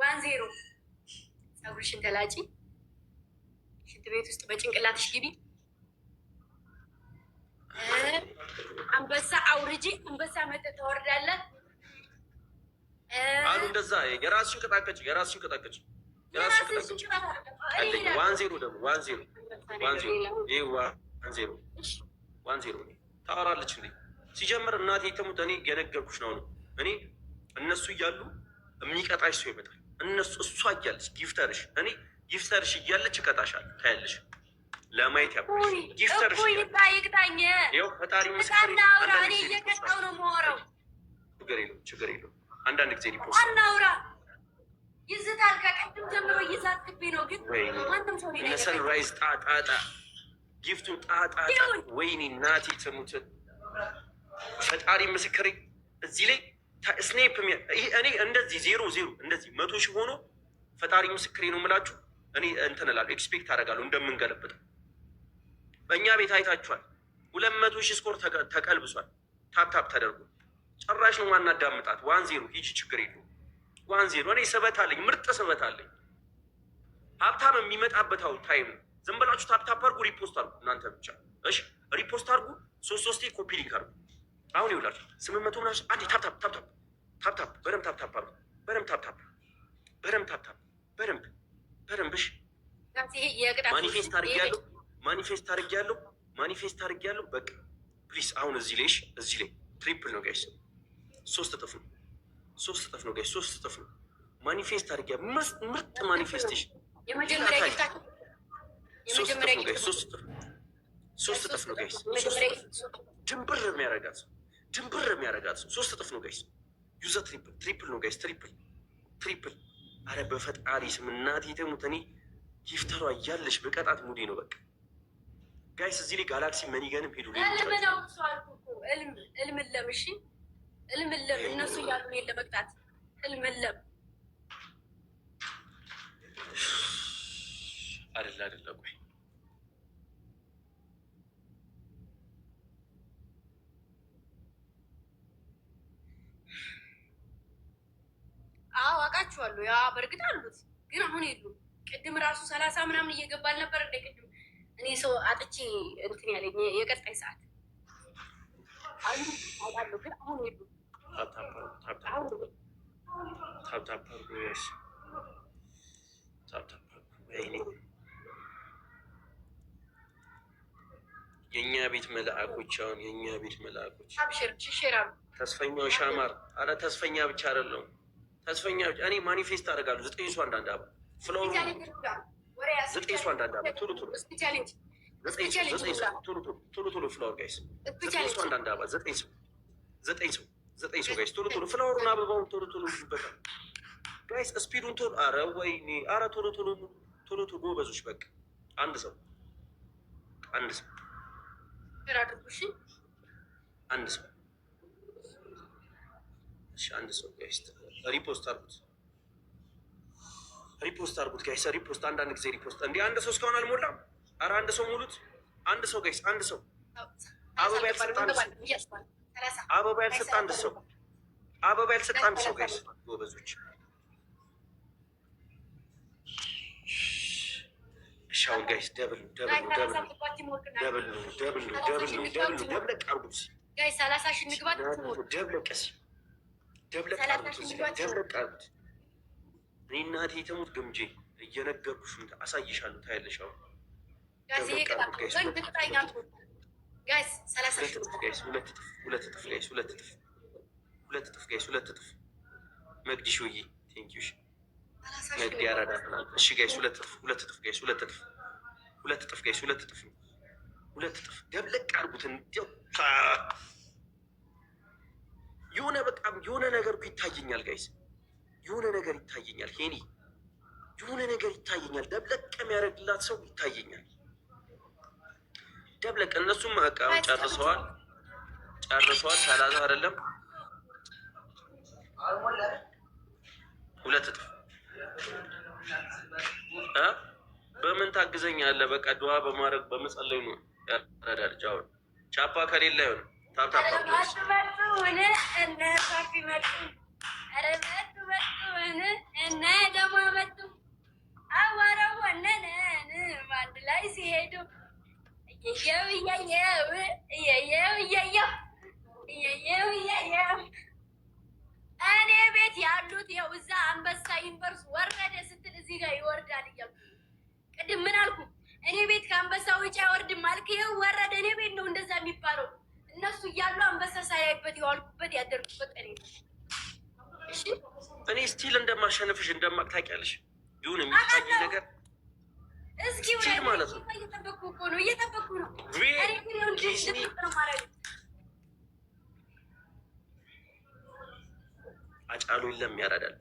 1-0። ፀጉርሽን ተላጪ፣ ሽንት ቤት ውስጥ በጭንቅላትሽ ግቢ፣ አንበሳ አውርጂ፣ አንበሳ መጠጥ ታወርዳለህ አሉ። እንደዛ የራስሽን ቅጣቀጭ፣ የራስሽን ቅጣቀጭ፣ የራስሽን ቅጣቀጭ። 1-0 ደግሞ 1-0 ይሄ 1-0 ታወራለች እንዴ? ሲጀምር እናቴ ትሙት እኔ የነገርኩሽ ነው። እኔ እነሱ እያሉ የሚቀጣሽ ሰው ይመጣል። እሷ እያለች ጊፍተርሽ፣ እኔ ጊፍተርሽ እያለች እቀጣሻለሁ። ታያለሽ፣ ለማየት ያብሽ ጊፍተርሽ ይቅጣኝ። ይኸው ፈጣሪ ምስክር እኔ እየቀጣው ነው የማወራው። ችግር የለውም፣ ችግር የለውም። አንዳንድ ጊዜ ሪፖርት አናውራ ይዝታል። ከቅድም ጀምሮ ይዛትብኝ ነው ግን ማንም ሰው ሰንራይዝ ጣጣጣ ጊፍቱን ጣጣጣ። ወይኔ እናቴ ትሙት ፈጣሪ ምስክሬ። እዚህ ላይ ስኔፕ እኔ እንደዚህ 0-0 እንደዚህ 100 ሺህ ሆኖ ፈጣሪ ምስክሬ ነው የምላችሁ። እኔ እንትን እላለሁ ኤክስፔክት አደርጋለሁ እንደምንገለብጠው። በእኛ ቤት አይታችኋል። 200 ሺህ ስኮር ተቀልብሷል። ታፕታፕ ተደርጎ ጨራሽ ነው ማናዳምጣት። 1-0 ሂጂ፣ ችግር የለውም። 1-0 እኔ ስበት አለኝ፣ ምርጥ ስበት አለኝ። ሀብታም የሚመጣበት ታይም ነው። ዝም ብላችሁ ታፕታፕ አድርጉ፣ ሪፖስት አድርጉ እናንተ ብቻ እሺ። ሪፖስት አድርጉ፣ 3 ኮፒ ሊንክ አድርጉ። አሁን ይውላችሁ 800 ምናምን አንዴ ታፕታፕ በደምብ ታፕታፕ አድርጉ፣ በደምብ ታፕታፕ በደምብ እሺ። ማኒፌስት አድርጌያለሁ። በቃ ፕሊስ አሁን እዚህ ላይ ትሪፕል ነው ጋይስ፣ 3 እጥፍ ነው። 3 እጥፍ ነው ጋይስ፣ 3 እጥፍ ነው። ማኒፌስት አድርጌያለሁ። ምርጥ ማኒፌስቴሽን የመጀመሪያ ሶስት እጥፍ ነው ጋይስ። ድንብር የሚያረጋት ሰው 3 እጥፍ ነው ጋይስ። ዩዘ ትሪፕል ነው ጋይስ። ትሪፕል አረ በፈጣሪ ስም እናቴ ተሙት። እኔ ጊፍተሯ እያለች በቀጣት ሙዴ ነው በቃ ጋይስ። እዚህ ላይ ጋላክሲ መኒገንም ሄዱ እልምለም እሺ እልምለም እነሱ እያሉ እኔን ለመቅጣት እልምለም አይደለ ቆይ አውቃችኋለሁ። ያ በእርግጥ አሉት ግን አሁን የሉም። ቅድም ራሱ 30 ምናምን እየገባል ነበር እንደ ቅድም እኔ ሰው አጥቼ እንትን ያለኝ የቀጣይ ሰዓት አውቃለሁ ግን አሁን የሉም። የእኛ ቤት መልአኮች አሁን የእኛ ቤት መልአኮች ሽሽራሉ ተስፈኛው ሻማር አረ ተስፈኛ ብቻ አይደለሁም ተስፈኛ ብቻ እኔ ማኒፌስት አደርጋለሁ 9 ሰው አንዳንድ አባ ፍሎሩ 9 ሰው አንዳንድ አባ ቶሎ ቶሎ 9 ሰው ፍሎር ጋይስ 9 ሰው አንዳንድ አባ 9 ሰው ጋይስ ቶሎ ቶሎ ፍሎሩን አበባውን ቶሎ ቶሎ ይበቃል ጋይስ ስፒዱን ቶሎ አረ ወይኔ አረ ቶሎ ጎበዞች በቃ አንድ ሰው አንድ ሰው ጋይስ ሪፖስት አድርጉት ጋይስ ሪፖስት አንዳንድ ጊዜ ሪፖስት እንዴ አንድ ሰው እስካሁን አልሞላም አረ አንድ ሰው ሙሉት አንድ ሰው ጋይስ አንድ ሰው አበባ ያልሰጠ አንድ ሰው ጋይስ ጎበዞች ሻውን ጋይስ ደብል አርጉት ጋይስ 30 ሺህ ንግባት ደብለቅ አርጉት እኔ እናቴ ተሙት ግምጄ እየነገርኩሽ አሳይሻለሁ ታያለሽ አሁን ሁለት እጥፍ መግዲሾዬ ቴንኪው መግዲ ያራዳ እሺ ጋይስ ሁለት እጥፍ ደብለቅ አርጉት እንዲያው የሆነ በጣም የሆነ ነገር እኮ ይታየኛል ጋይስ የሆነ ነገር ይታየኛል ሄኒ የሆነ ነገር ይታየኛል ደብለቅ የሚያደርግላት ሰው ይታየኛል ደብለቅ እነሱም እቃውን ጨርሰዋል 30 አይደለም ሁለት እጥፍ በምን ታግዘኛለህ በቃ ድዋ በማድረግ በመጸለይ ነው ያረዳል ጃውን ቻፓ ከሌለ ይሆን ታፕታፕ አንድ ላይ ሲሄዱ እኔ ቤት ያሉት ያው እዛ አንበሳ ዩኒቨርስ ወረደ ስትል እዚህ ጋር ይወርዳል እያልኩ ቅድም ምን አልኩ? እኔ ቤት ከአንበሳ ውጭ አይወርድም አልክ። ይኸው ወረደ። እኔ ቤት ነው እንደዛ የሚባለው። እነሱ እያሉ አንበሳ ሳያይበት የዋልኩበት ያደርጉበት እኔ ነው። እሺ እኔ ስቲል እንደማሸንፍሽ እንደማቅ ታውቂያለሽ። ይሁን የሚታይ ነገር እስኪ ማለት ነው። እየጠበኩ እኮ ነው እየጠበኩ ነው። አጫሉ የለም ያራዳል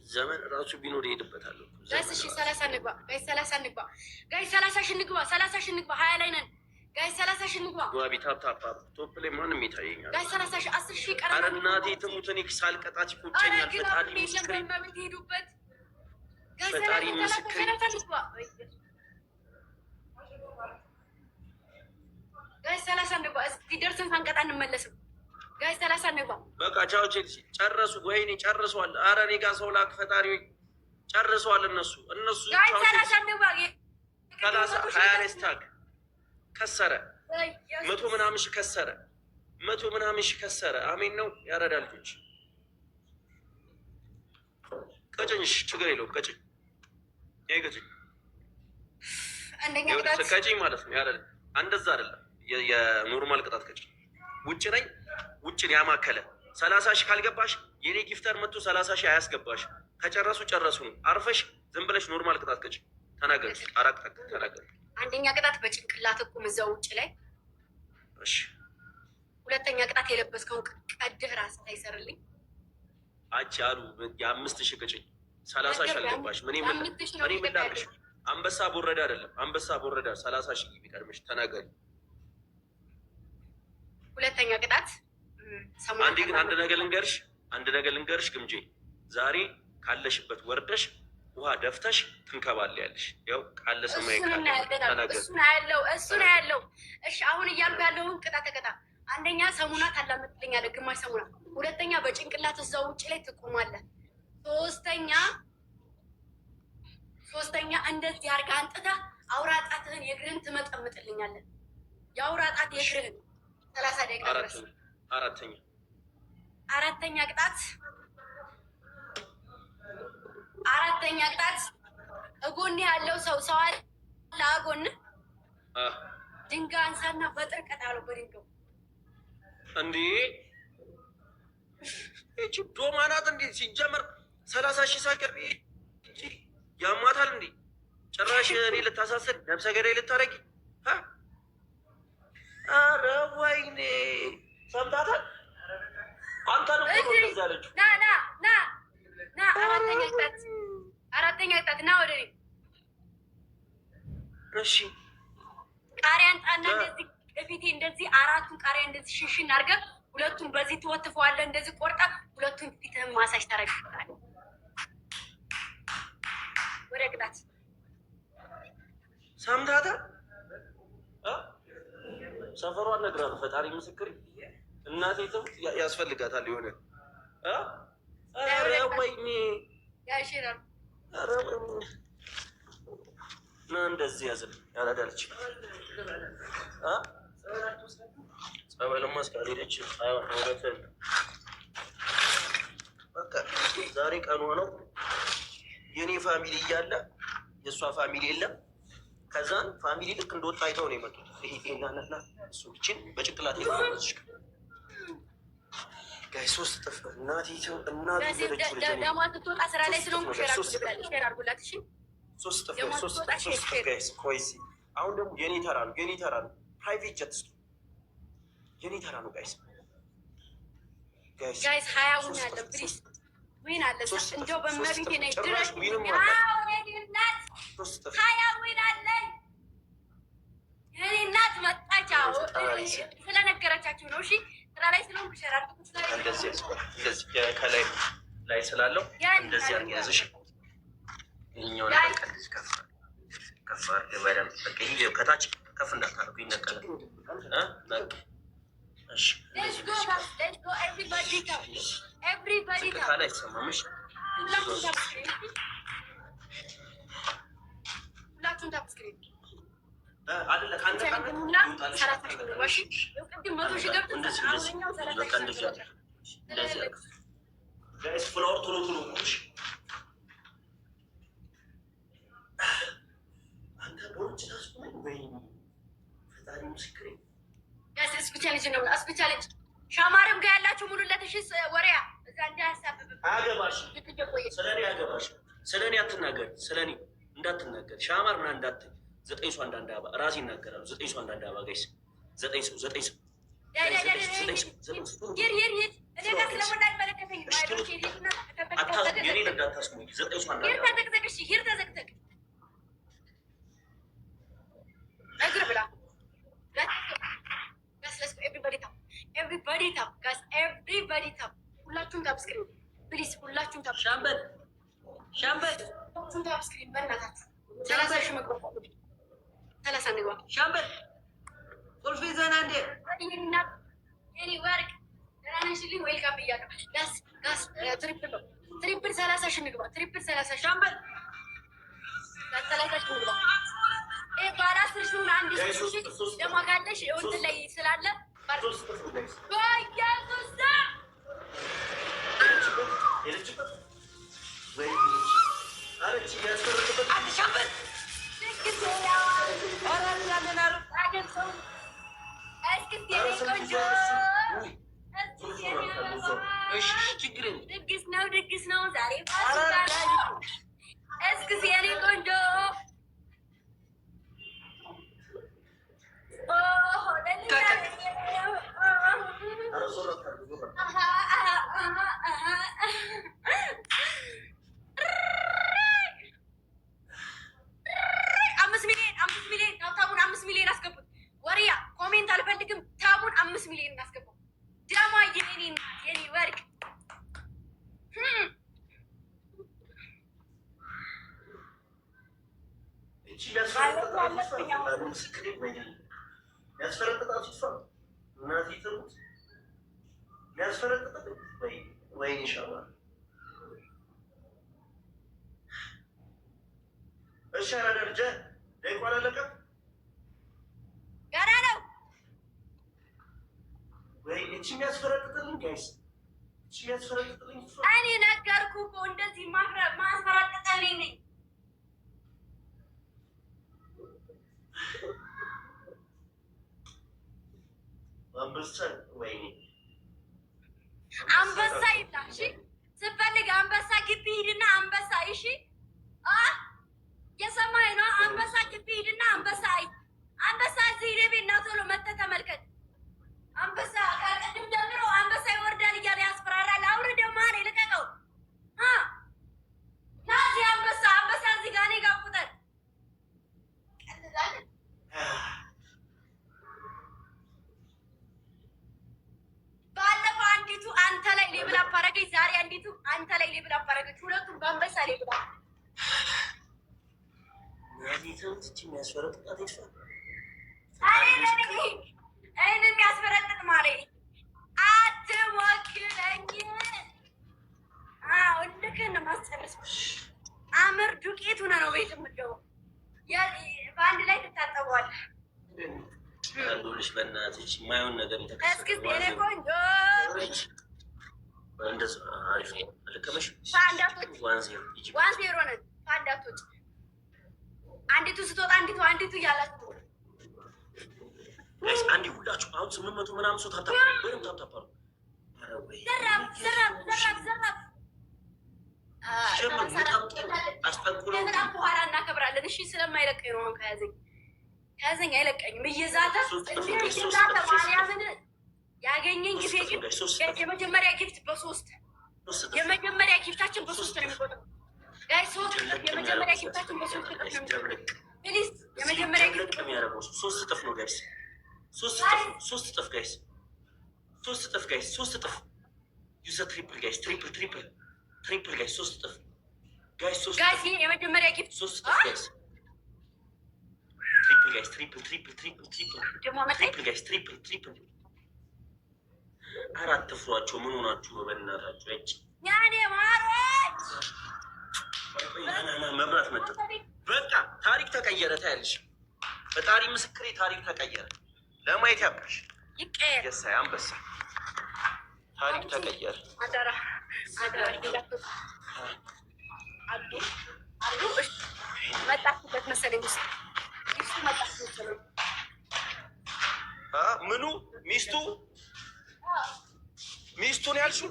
ዘመን ራሱ ቢኖር ይሄድበታል። ጋይስ እሺ 30 ንግባ ጋይስ 30 ንግባ ጋይስ 30 ሺህ ንግባ 30 ሺህ ንግባ 20 ላይ ነን ጋይስ 30 ሺህ ንግባ ጓቢ ታፕ ቶፕ ላይ ማንም ይታየኛል ጋይስ 30 ሺህ 10 ሺህ ቀረ። ኧረ እናቴ ትሙት እኔ ሳልቀጣት ይቆጨኛል። ፈጣሪ ምስክሬ ሄዱበት ፈጣሪ ምስክሬ ጋይስ 30 ንግባ እዚህ ደርሰን ሳንቀጣ እንመለስም። ጋይስ 30 ንግባ በቃ ቻው ቼልሲ ጨረሱ። ወይኔ ጨርሰዋል። ኧረ እኔ ጋር ሰው ላክ ፈጣሪ ጨርሰዋል። እነሱ ጋይስ 30 ንግባ 20 ላይ ስታክ ከሰረ 100 ምናምን ሺህ ከሰረ 100 ምናምን ሺህ ከሰረ። አሜን ነው ያረዳ ልጆች ቀጭኝሽ ችግር የለውም። ቀጭኝ ይሄ ቀጭኝ አንደኛ ቅጣት ቀጭኝ ማለት ነው ያረዳ እንደዛ አይደለም። የኖርማል ቅጣት ቀጭኝ ውጭ ነኝ ውጭን ያማከለ 30 ሺህ ካልገባሽ የኔ ጊፍተር መጥቶ 30 ሺህ አያስገባሽ። ከጨረሱ ጨረሱ ነው። አርፈሽ ዝም ብለሽ ኖርማል ቅጣት ቀጭ ተናገር። አራቅ ተናገር። አንደኛ ቅጣት በጭንቅላት ቁም እዛው ውጭ ላይ። እሺ ሁለተኛ ቅጣት የለበስከውን ቀድህ ራስ ላይ ሰርልኝ። አቺ አሉ የ5000 ቀጭኝ 30 ሺህ አልገባሽ። ምን ላድርግሽ? አንበሳ ቦረዳ አይደለም አንበሳ ቦረዳ 30 ሺህ ቢቀድምሽ ተናገሪ። ሁለተኛ ቅጣት አንዴ ግን አንድ ነገር ልንገርሽ ግምጄ፣ ዛሬ ካለሽበት ወርደሽ ውሃ ደፍተሽ ትንከባለያለሽ። ያው ቃለ ሰማይ እሱን ያለው። እሺ አሁን እያልኩ ያለውን ቅጣት ተቀጣ። አንደኛ ሰሙና ታላምጥልኛለህ፣ ግማሽ ሰሙና። ሁለተኛ በጭንቅላት እዛው ውጭ ላይ ትቆማለህ። ሶስተኛ እንደዚህ አድርገህ አንጥተህ አውራ ጣትህን የእግርህን ትመጠምጥልኛለህ። የአውራ ጣት የእግርህን 30 ደቂቃ ድረስ። አራተኛ ቅጣት እጎን ያለው ሰው አለ አጎን ድንጋይ አንሳና በጥርቀት አለው በድንጋዩ እንዴ እቺ ዶማናት እንዴ ሲጀመር 30,000 ሳቀብ ያማታል እንዴ ጭራሽ እኔ ልታሳስር ነፍሰ ገዳይ ልታረጊ ኧረ ወይኔ ሰምታታል አንተ ነው ያለችው ና አራተኛ ቅጣት ና ወደ እኔ እሺ ቃሪያን ጣና እንደዚህ እፊቴ እንደዚህ አራቱን ቃሪያ እንደዚህ ሽንሽን አድርገህ ሁለቱን በዚህ ትወትፈዋለህ እንደዚህ ቆርጣ ሁለቱን ፊትህን ማሳጅ ታደርጋለህ ወደ ቅጣት ሰምታታል ሰፈሯን ነግራለሁ ፈጣሪ ምስክር እናቴ ትም ያስፈልጋታል የሆነ ኧረ ወይኔ ያሽራል እንደዚህ ያዝን ያላዳለች ጸበልማ እስካልሄደች አይሆን። በቃ ዛሬ ቀኗ ነው። የኔ ፋሚሊ እያለ የእሷ ፋሚሊ የለም። ከዛን ፋሚሊ ልክ እንደወጣ አይተው ነው የመጡት። ይሄ ናናና እሱ ብችን በጭንቅላት ይዘሽ ጋይ 3 ጥፍ እናቴ ደማ ስትወጣ ስራ ላይ ስለሆንኩ ሼር አድርጉላት። እሺ 3 ጥፍ ጋይስ። ኮይዚ አሁን ደግሞ የኔ ተራ ነው ፕራይቬት ጀት ስጡ። የኔ ተራ ነው ጋይስ 20 ያለ ፕሊዝ ዊን አለ እንደው በመቤቴ ነኝ ድረስ ዊን አለ የኔ እናት መጣች። ስለነገረቻችሁ ነው። እሺ ስራ ላይ ስለሆንኩ ሼር አድርጉት። እንደዚህ ከላይ ላይ ስላለው እንደዚህ አድርጊ ያዝሽ። ይኸኛው ላይ ቀንስ ከፍ ከታች ከፍ እንዳታረጉ ይነቀላል። እሺ ፍላወር ቶሎ ሻማርም ጋር ያላችሁ ሙሉለት። እሺ ወሬያ እዛ እንዳያሳብብ አገባሽ። ስለኔ አገባሽ። ስለኔ አትናገር። ስለኔ እንዳትናገር ሻማር ምናምን እንዳትል። 9 ሰው አንዳንድ አባ ራሴ ይናገራሉ። 9 ሰው አንዳንድ አባ ጋይስ 9 ሰው እኔ ጋር ስለሞላ አይመለከተኝም። የኔን እንዳታስሙኝ። 9 ሰው አንዳንድ አባ ተዘቅዘቅ እግር ብላ ኤቭሪባዲ ታፕ ሁላችሁም ታፕ ስክሪን ፕሊዝ፣ ሁላችሁም ታፕ ሻምበል ሁላችሁም ታፕ ስክሪን በእናታችሁ 30 ሺህ መግባት 30 ንግባ ሻምበል ቁልፍ ይዘና እንዴ የኔ ወርቅ ደህና ነሽልኝ? ዌልካም ብያለሁ። ጋስ ትሪፕል 30 ሺህ ንግባ ትሪፕል 30 ሻምበል 30 ሺህ ንግባ ባለ 10 ሺህ አንድ ሺህ ደግሞ ካለሽ እንትን ላይ ስላለ ድግስ ነው ዛሬ እስክስ የኔ ቆንጆ አምስት ሚሊዮን ታቡን 5 ሚሊዮን አስገቡት። ወሪያ ኮሜንት አልፈልግም። ታቡን 5 ሚሊዮን የኔ ወርቅ ወይኔ ሻማ እሺ አራዳ ደቂቃ አላለቀም ገና ነው ወይ እቺ የሚያስፈረጥጥልኝ ጋይስ እቺ የሚያስፈረጥጥልኝ እኔ ነገርኩህ እኮ እንደዚህ ማስፈረጥጥልኝ ነኝ አንበሳ ወይኔ አንበሳ ይብላ እሺ ስትፈልግ አንበሳ ግቢ ሂድና አንበሳ እሺ የሰማኸኝ ነው አንበሳ ግቢ ሂድና አንበሳ አንበሳ እዚህ ሂደህ እና ቶሎ መተህ ተመልከት አንበሳ ከቅድም ጀምሮ አንበሳ ይወርዳል እያለ ያስፈራራል አውርደው ማን ልቀቀው ናዚህ አንበሳ እዚህ ጋር እኔ ጋር ቁጠር ባለፈው አንዲቱ አንተ ላይ ሌብል አባረገች ዛሬ አንዲቱ አንተ ላይ ሌብል አባረገች ሁለቱም በአንበሳ ሌብል እኔን የሚያስፈረጥጥ ማለት አትሞክረኝ ልክህን ማስጨረስ አምር ዱቄት ሆነ ነው ቤት የምትገባው በአንድ ላይ ትታጠበዋለህ አንዱልሽ በእናትሽ የማይሆን ነገር እስክስ የኔ ቆንጆ እንደዛ አሪፍ ነው አልከመሽ ፋንዳቶች ዋን ዜሮ ነን ፋንዳቶች አንዲቱ ስትወጣ አንዲቱ እያላችሁ አንዴ ሁላችሁ አሁን 800 ምናምን ሰው ታታፓሩ በደምብ ታታፓሩ በጣም በኋላ እናከብራለን እሺ ስለማይለቀኝ ነው አሁን ከያዘኝ አይለቀኝም እየዛተ ማርያምን ያገኘኝ ጊዜ ግን የመጀመሪያ ጊፍት በሶስት የመጀመሪያ ጊፍታችን በሶስት ነው የሚቆጥረው ጋይ ሶስት የመጀመሪያ ጊፍታችን በሶስት ነው የሚቆጥረው ፕሊዝ የመጀመሪያ ጊፍት ሶስት እጥፍ ነው ጋይስ ሶስት እጥፍ ጋይስ ሶስት እጥፍ ዩዘ ትሪፕል ጋይስ ትሪፕል ጋይስ ሶስት እጥፍ ጋይስ የመጀመሪያ ጊፍት ሶስት እጥፍ ጋይስ ትሪፕል ጋይስ ትሪፕል አራት ፍሯቸው ምን ሆናችሁ ነው በእናታችሁ እጭ ያኔ ማሮች መብራት መጣ በቃ ታሪክ ተቀየረ ታያለሽ ፈጣሪ ምስክሬ ታሪክ ተቀየረ ለማየት ያብቃሽ ይቀየር የሳይ አንበሳ ታሪክ ተቀየረ አደራ አዱ መጣችበት መሰለኝ ሚስቱ መጣችበት መሰለኝ ምኑ ሚስቱን ያልሽው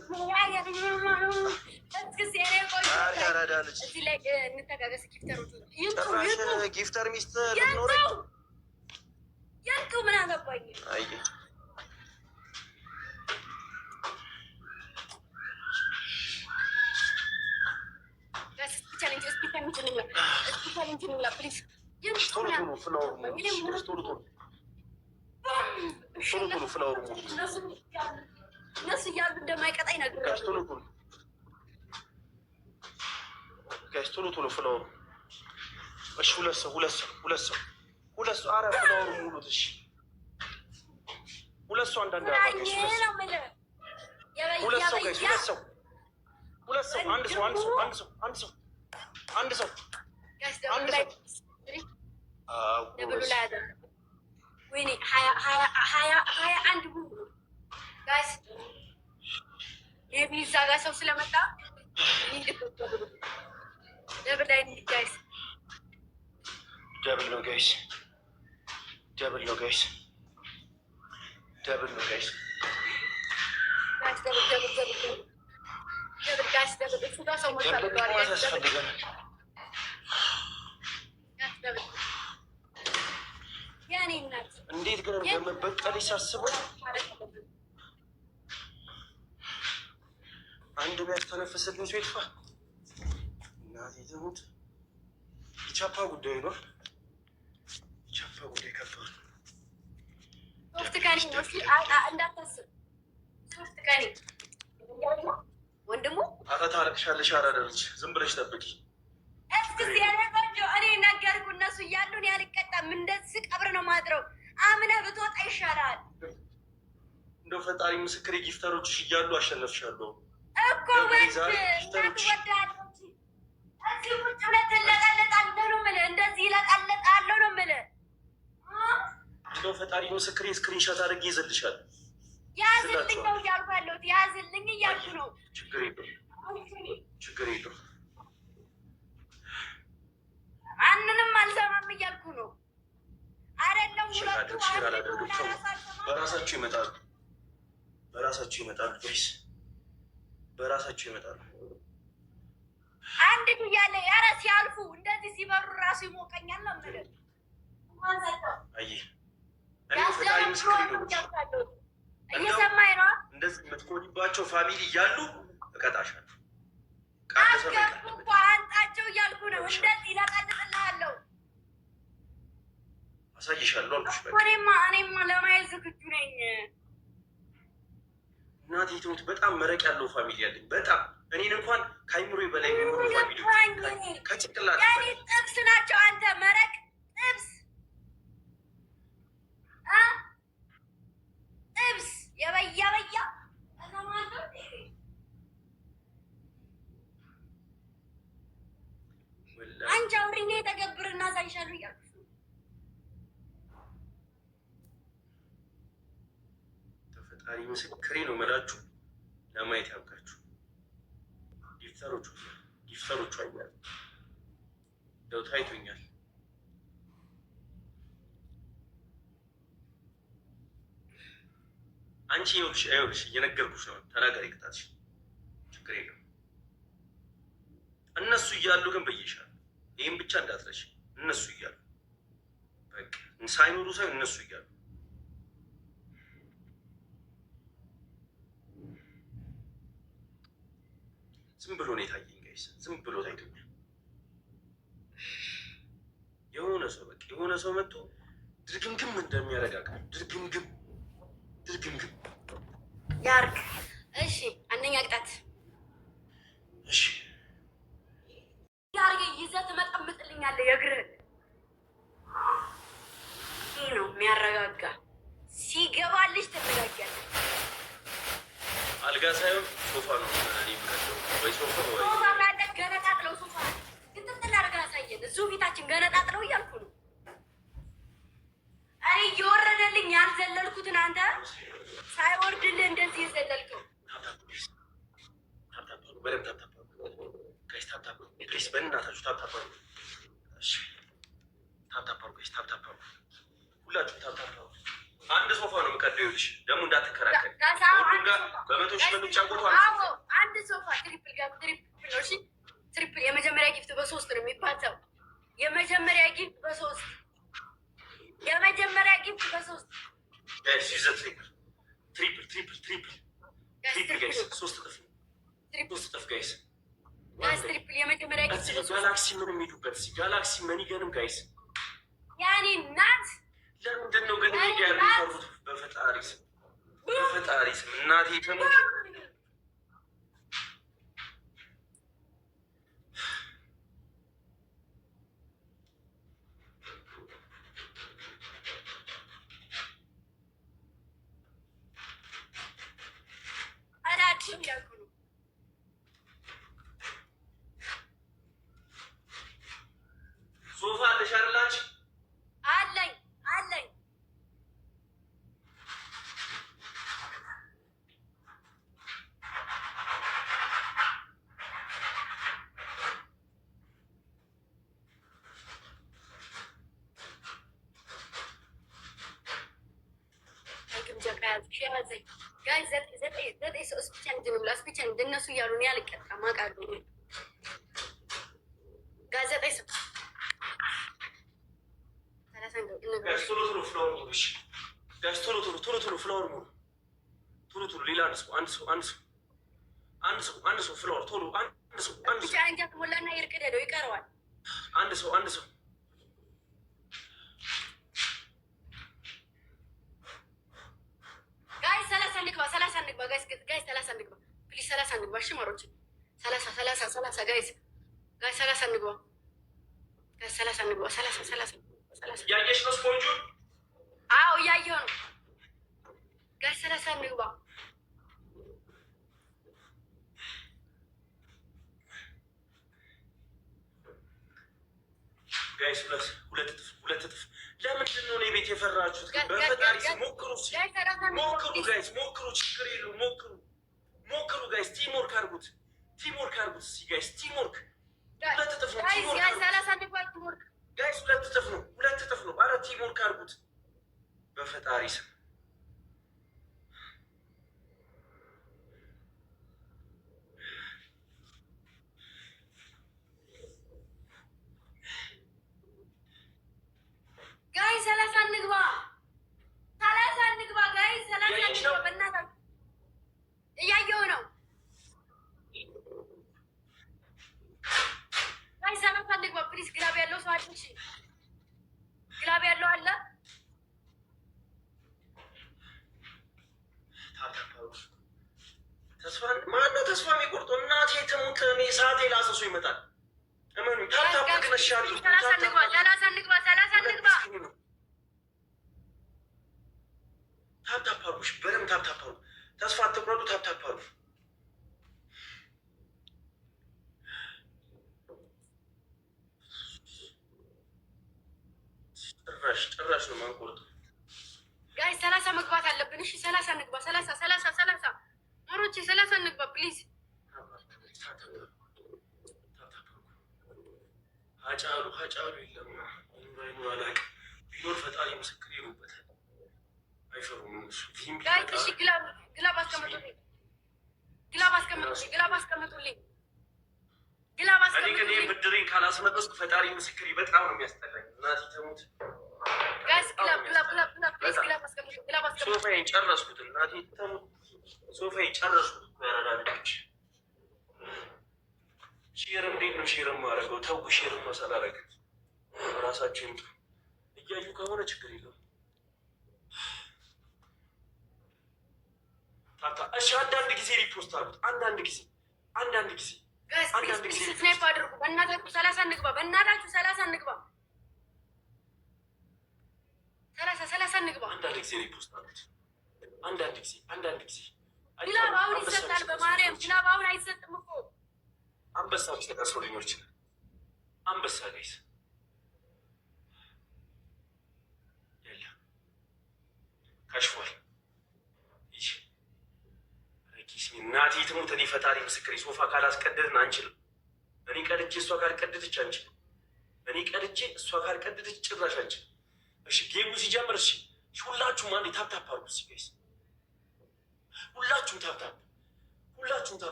እዚህ ላይ እንተጋገስ ጊፍተር ሚስት ያልከው ምን አገባኝ እነሱ እያሉ እንደማይቀጣኝ ነግሬዋለሁ። ቶሎ ፍላወሩ እሺ ሁለት ሰው ኧረ ፍላወሩ ሙሉት እሺ ሁለት ሰው አንዳንድ አንድ ሰው ወይኔ ሀያ አንድ ጋይስ የቢ እዛ ጋር ሰው ስለመጣ ደብል ላይ ጋይስ ደብል ነው ጋይስ እሱ ጋር ሰው መጣ እንዴት ግን እንደመበቀል ሳስበው አንድ ቢያስተነፍስልኝ ሰው ይጥፋ። እናቴ ትሙት። የቻፓ ጉዳይ ነው። የቻፓ ጉዳይ ከባድ ሶፍት ቀን እንዳታስብ ሶፍት ከኔ ወንድሙ ኧረ ታለቅሻለሽ። አራዳለች ዝም ብለሽ ጠብቂ። እስኪ ያለቆጆ እኔ ነገርኩ። እነሱ እያሉ እኔ አልቀጣም። እንደዚህ ቀብር ነው ማድረው። አምነህ ብትወጣ ይሻላል። እንደው ፈጣሪ ምስክሬ ጊፍተሮችሽ እያሉ አሸነፍሻለሁ እኮ ወዳለች እዚህ ቁጭ ብለህ ትለቀለጣለህ ነው የምልህ። እንደዚህ ይለቀለጣለሁ ነው የምልህ። እንደው ፈጣሪ ምስክሬ ስክሪንሻት አድርጌ ይዘልሻል። ያዝልኝ ነው እያልኩ ያለሁት። ያዝልኝ እያልኩ ነው። ችግር የለውም። አንንም አልሰማም እያልኩ ነው። አይደለም ሁለቱ በራሳቸው ይመጣሉ። ወይስ በራሳቸው ይመጣሉ? አንድ እያለ ኧረ ሲያልፉ እንደዚህ ሲበሩ ራሱ ይሞቀኛል ነው የምልህ። እየሰማኝ ነው። እንደዚህ የምትኮኒባቸው ፋሚሊ እያሉ እቀጣሻለሁ። አስገቡ እኮ አንጣቸው እያልኩ ነው። እንደዚህ ይለቀልጥልሃለሁ። አሳይሻለሁ አልኩሽ። እኔማ ለማየት ዝግጁ ነኝ። እናቴ ትሙት በጣም መረቅ ያለው ፋሚሊ ያለኝ በጣም እኔን እንኳን ከአይምሮ በላይ የሚሆኑ ፋሚሊ ከጭቅላት ጥብስ ናቸው። አንተ መረቅ ጥብስ የበያ አንቺ አውሪኝ የተገብርና ሳይሻሉ እያልኩ ተፈጣሪ ምስክሬ ነው የምላችሁ። ለማየት ያብቃችሁ። ጊፍተሮቹ አይኛል ደው ታይቶኛል። አንቺ ይኸውልሽ እየነገርኩሽ ነው። ተናገሪ ቅጣትሽ ችግር የለም። እነሱ እያሉ ግን በየሻል ይህም ብቻ እንዳትረሽ። እነሱ እያሉ በቃ ሳይኖሩ ሳይሆን እነሱ እያሉ ዝም ብሎ ነው የታየኝ ጋይስ። ዝም ብሎ ታይቶኛል። የሆነ ሰው መጥቶ ድርግምግም እንደሚያረጋጋ ድርግምግም ያርግ። እሺ አንደኛ ቅጣት እሺ ያርግ። ይዘህ ትመጠምጥልኛለህ የእግርህን። ይህ ነው የሚያረጋጋ። ሲገባልሽ ትረጋጋለህ። አልጋ ሳይሆን ሶፋ ነው የሚቀደው። ወይ ሶፋ ወይ ማለት ገነጣጥለው ሶፋ ግጥጥል አድርገህ አሳየን። እዚሁ ፊታችን ገነጣጥለው እያልኩ ነው። እኔ እየወረደልኝ ያልዘለልኩትን አንተ ሳይወርድልህ እንደዚህ የዘለልከው። በእናታችሁ ታፕታፓሩ ሁላችሁ ታፕታፓሩ። አንድ ሶፋ ነው የምቀደው። ይኸውልሽ ደግሞ እንዳትከራከል። በመቶ ሺህ በሚጫወቱ አንድ ሶፋ ትሪፕል ጋር ትሪፕል የመጀመሪያ ጊፍት በ3 ነው የሚባለው። የመጀመሪያ ጊፍት በ3 ትሪፕል ጋይስ 3 እጥፍ ጋይስ። ትሪፕል የመጀመሪያ ጊፍት ጋላክሲ ምን የሚሄዱበት ጋላክሲ ምን ይገርም ጋይስ። ያኔ ናት። ለምንድን ነው ግን ሚዲያ የሚፈሩት? በፈጣሪ ስም እናቴ ተሞት። ሶፋ ተሻርላች አለኝ ዘጠኝ ሰው ስፒቻ እንደነሱ እያሉ እኔ አልቀጣም አውቃለሁ። ዘጠኝ ሰው ቶሎ ፍላወር ሙሉ ቶሎ ሌላ አንድ ሰው ፍላወር ቶሎ ብቻ እንጃት ሞላና ይርቅደው ይቀረዋል። አንድ ሰው ጋይ 30 እንግባ እንግባ ጋይስ፣ ጋይስ 30 እንግባ ፕሊዝ፣ 30 እንግባ። እሺ ማሮች 30 ጋይስ፣ ጋይስ 30 እንግባ ጋይስ፣ 30 እንግባ። 30 ያየሽ ነው ስፖንጁ? አዎ እያየሁ ነው ጋይስ፣ 30 እንግባ። ጋይስ ሁለት እጥፍ። ለምንድን ነው እኔ ቤት የፈራችሁት? በፈጣሪ ሞክሩ፣ ጋይስ ሞክሩ፣ ችግር የለውም ሞክሩ ጋይስ። ቲምወርክ አድርጉት ጋይስ፣ ቲምወርክ። ሁለት እጥፍ ነው ጋይስ፣ 2 እጥፍ ነው። ኧረ ቲምወርክ አድርጉት በፈጣሪ ስም። ጋይስ 30 እንግባ ጋይስ፣ 30 እንግባ። በእናትህ እያየሁ ነው ጋይስ፣ 30 እንግባ ፕሊዝ። ግላብ ያለው ሰው አለ? እሺ ግላብ ያለው አለ? ማነው ተስፋ የሚቆርጠው? እናቴ ትሙት፣ እኔ ሰዓቴ ላሰሱ ይመጣል። እመኑኝ። ታፕታፕ ግን እሺ አድርጉ። 30 እንግባ ታፕታፕ አድርጉ። በደምብ ታፕታፕ አድርጉ። ተስፋ አትቁረጡ። ታፕታፕ አድርጉ። ጭራሽ ነው የማንቆርጠው ጋይስ። 30 መግባት አለብን። እሺ 30 እንግባ። 30 ሞሮቼ 30 እንግባ ፕሊዝ። ሀጫሉ የለም አይኑር አላውቅም። ቢኖር ፈጣሪ ምስክር ይሉበታል። አይፈሩም እነሱ። ጋይስ እሺ ግላብ አስቀምጡልኝ። እኔ ግን ብድሬን ካላስመለስኩ ፈጣሪ ምስክር በጣም ነው የሚያስጠላኝ። እናቴ ተሙት። ሶፋዬን ጨረስኩት። እናቴ ተሙት። ሶፋዬን ጨረስኩት። ያረዳልች ሼር እንዴት ነው ሼር የማደርገው? ተው ሼር ነው ሳላደርግ ራሳቸው ይምጡ። እያዩ ከሆነ ችግር የለውም። እሺ አንዳንድ ጊዜ ሪፖስት አድርጉት። አንዳንድ ጊዜ ስናይፕ አድርጉ። በእናታችሁ 30 እንግባ። በእናታችሁ 30 እንግባ። 30 እንግባ። አንዳንድ ጊዜ ሪፖስት አድርጉት። አንዳንድ ጊዜ ግላብ አሁን ይሰጣል። በማርያም ግላብ አሁን አይሰጥም እኮ። አንበሳ ቢሰጠር ሰው ሊኖር ይችላል። አንበሳ ጋይስ የለም ከሽፏል። እናቴ ትሙት። እኔ ፈጣሪ ምስክር ሶፋ ካላስቀደድን አንችልም። እኔ ቀድጄ እሷ ካልቀደደች አንችልም። እኔ ቀድጄ እሷ ካልቀደደች ጭራሽ አንችልም። እሺ ጌሙ ሲጀምር እሺ ሁላችሁም አንዴ ታፕታፕ አድርጉ። ጋይስ ሁላችሁም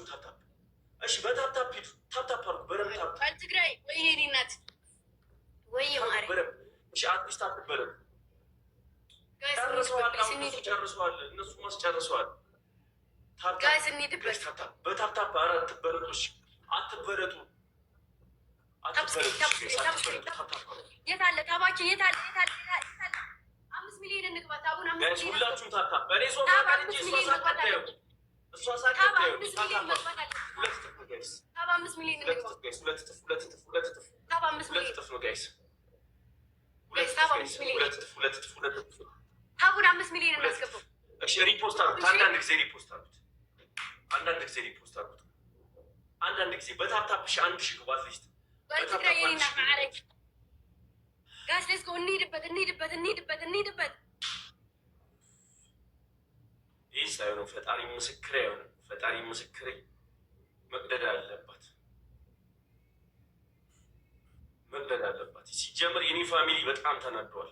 ታፕታፕ። እሺ በታፕታፕ ሂዱ። ታፕታፕ አድርጉ በደምብ ታፕታፕ። ትግራይ ወይ የኔ እናት ወይ ማሪ በደምብ እሺ። አትሊስት አትበረም። ጨርሰዋል። እነሱ ማስጨርሰዋል። ጋይስ እንሂድበት። በታፕታፕ ኧረ አትበረቱ። አትበረቱ። የት አለ ታባችን? የት አለ? 5 ሚሊዮን እንግባ። ታቡን 5 ሚሊዮን ሁላችሁም ታፕታፕ። በእኔ ሶፋ ጋር እንጂ እሷ ሳትቀጣዩ እሷ ሳትቀጣዩ ታባ 5 ሚሊዮን እንግባ። ሁለት እጥፍ ነው ጋይስ። ታቡን 5 ሚሊዮን እናስገባው። እሺ ሪፖስት አድርጉት። አንዳንድ ጊዜ ሪፖስት አድርጉት። አንዳንድ ጊዜ በታፕታፕ ሺ 1000 ግባ አትሊስት። በትግራይ የኔና ማዕረግ ጋይስ ሌትስ ጎ። እንሂድበት። ይህ ሳይሆን ፈጣሪ ምስክሬ አይሆንም። ፈጣሪ ምስክሬ መቅደድ አለባት። ሲጀምር የኔ ፋሚሊ በጣም ተናደዋል።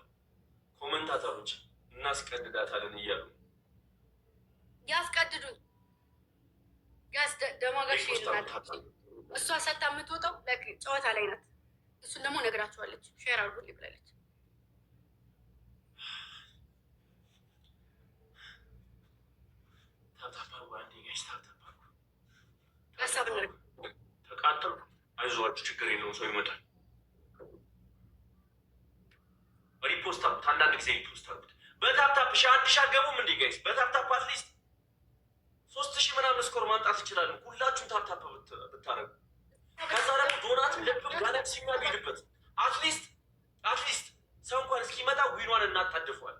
ኮመንታተሮች እናስቀድዳታለን እያሉ ያስቀድዱኝ። ጋስ ደማጋሽ ይላል። እሷ ሰታ የምትወጣው ጨዋታ ላይ ናት። እሱን ደግሞ ነግራችኋለች። ሼር አድርጉልኝ ብላለች። ተቃጠሉ። አይዟችሁ ችግር የለውም። ሰው ይመጣል። ሪፖስት አሉት። አንዳንድ ጊዜ ሪፖስት አሉት። በታፕታፕ ሺ 1000 አገቡም እንዲ ጋይስ። በታፕታፕ አትሊስት ማምጣት እንችላለን። ሁላችሁም ታፕታፕ ብታረጉ ከዛ ደግሞ ዶናትም ልብም ጋላክሲ የሚሄድበት አትሊስት ሰው እንኳን እስኪመጣ ዊኗን እናታድፏል።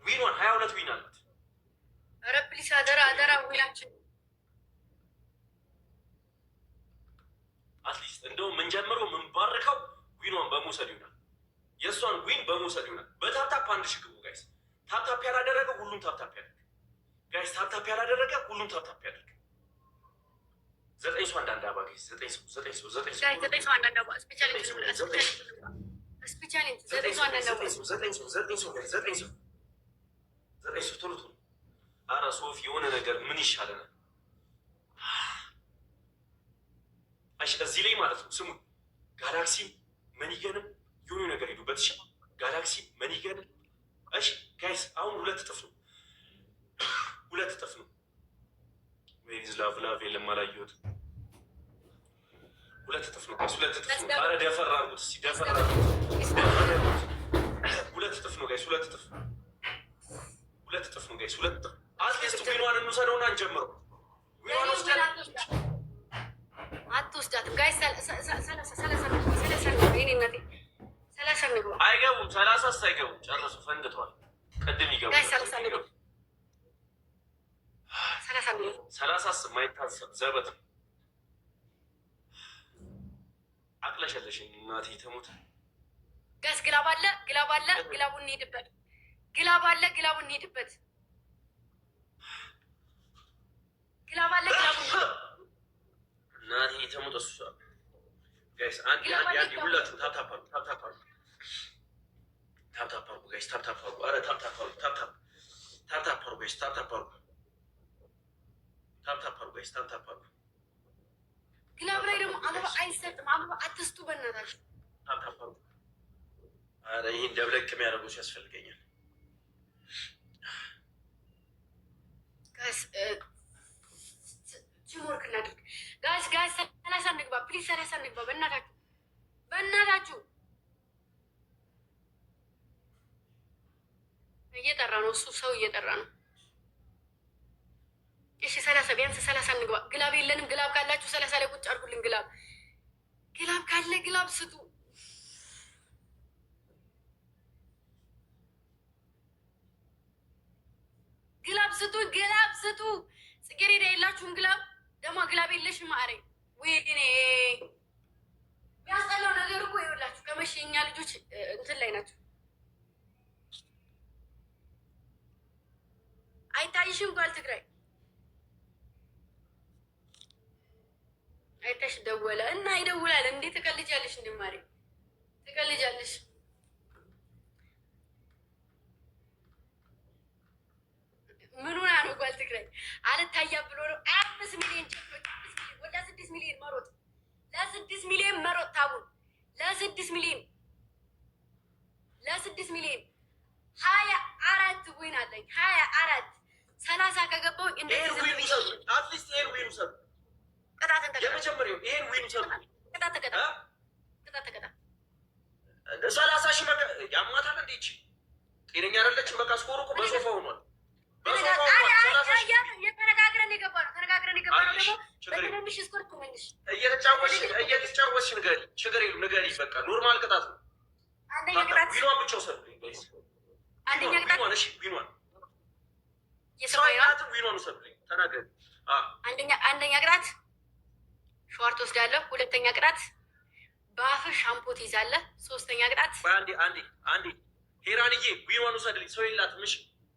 ዊኗን 22 ዊን አላት። ኧረ ፕሊስ አደራ ዊናችን አትሊስት እንደውም የምንጀምረው የምንባርከው ዊኗን በመውሰድ ይሆናል። የእሷን ዊን በመውሰድ ይሆናል። በታፕታፕ 1000 ግቡ ጋይስ። ታፕታፕ ያላደረገ ሁሉም ታፕታፕ ያደርግ ጋይስ። ታፕታፕ ያላደረገ ሁሉም ታፕታፕ ያደርግ። 9 ሰው አንዳንድ አባ ጋይስ 9 ሰው አንዳንድ አባ ስፔሻሊቲ ቶሎ ኧረ ሶፊ የሆነ ነገር ምን ይሻለናል? እዚህ ላይ ማለት ነው ስሙ ጋላክሲ መኒገንም የሆኑ ነገር ሄዱበት። እሺ ጋላክሲ መኒገንም። እሺ ጋይስ አሁን 2 እጥፍ ነው። ዌሪዝ ላቭ የለም አላየሁትም። 2 እጥፍ ነው ጋይስ 2 እጥፍ ነው። ኧረ ደፈር አድርጉት እስኪ ደፈር አድርጉት። 2 እጥፍ ነው ጋይስ 2 እጥፍ ነው ጋይስ 2 እጥፍ። አትሊስት ዊኗን እንውሰደውና እንጀምረው። ዊኗን ወስደን አትወስዳትም ጋይስ። 30 ንግባ። አይገቡም 30 አይገቡም። ጨረሱ ፈንድተዋል። ቅድም ይገቡ 30 የማይታሰብ ዘበት ነው። አቅለሸለሽኝ እናቴ ተሞት ጋይስ። ግላብ አለ ግላቡን እንሄድበት። ግላብ አለ ግላቡን እንሄድበት። እናቴ ተሞት እሱ ጋይስ። አንድ ሁላችሁ ታፕታፕ አድርጉ ጋይስ። ታፕታፕ አድርጉ። ኧረ ታፕታፕ አድርጉ ጋይስ። ታፕታፕ አድርጉ ጋይስ። ታፕታፕ አድርጉ። ግላብ ላይ ደግሞ አበባ አይሰጥም። አበባ አትስጡ በእናታችሁ። ታፕታፕ አድርጉ። ኧረ ይህን ደብለቅ የሚያደርጉ ያስፈልገኛል ጋይስ። ቲምወርክ እናድርግ ጋይስ። 30 እንግባ ፕሊዝ፣ 30 እንግባ በእናታችሁ። እየጠራ ነው እሱ ሰው እየጠራ ነው። እሺ 30 ቢያንስ 30 እንግባ። ግላብ የለንም። ግላብ ካላችሁ 30 ላይ ቁጭ አድርጉልን። ግላብ ካለ ግላብ ስጡ። ግላብ ስጡ። ጽጌሬዳ የላችሁም ግላብ ደግሞ ግላብ የለሽም። ማሬ ወይኔ ያስጠላው ነገር እኮ ይኸውላችሁ፣ ከመቼ የኛ ልጆች እንትን ላይ ናቸው። አይታይሽም? ጓል ትግራይ አይታሽ ደወለ እና ይደውላል እንዴ? ትቀልጃለሽ እንዴ ማሬ? ትቀልጃለሽ። ምን ሆና ነው ጓል ትግራይ? አልታያ ብሎ ነው 5 ሚሊዮን ጨፍሮች 5 ሚሊዮን ወደ 6 ሚሊዮን መሮጥ ለ6 ሚሊዮን መሮጥ ታቡን ለ6 ሚሊዮን 24 ዊን አለኝ 24 30 ከገባው እንደዚህ አትሊስት ይሄን ዊን ሰው ቅጣትን ተቀጣ። የመጀመሪያው ይሄን ዊን ሰው ቅጣት ተቀጣ። 30 ሺህ በቃ ያማታል። እንዴ እቺ ጤነኛ አይደለችም። በቃ ስኮሩ እኮ በሶፋ ሆኗል። ተነጋግረን የገባ ነው ደግሞ በትንንሽ ስኮር ትመልሽ እየተጫወትሽ ንገሪ። ችግር የለም ንገሪ። በቃ ኖርማል ቅጣት ነው። አንደኛ ቅጣት ዊኗን ብቻ ሰብልኝ። አንደኛ ቅጣት እሺ ዊኗን የሰማያት ዊኗን ሰብልኝ። ተናገሪ። አንደኛ ቅጣት ሸዋር ትወስዳለህ። ሁለተኛ ቅጣት በአፍ ሻምፖ ትይዛለህ። ሶስተኛ ቅጣት አንዴ ሄራንዬ ዊኗን ውሰድልኝ። ሰው የላትም። እሺ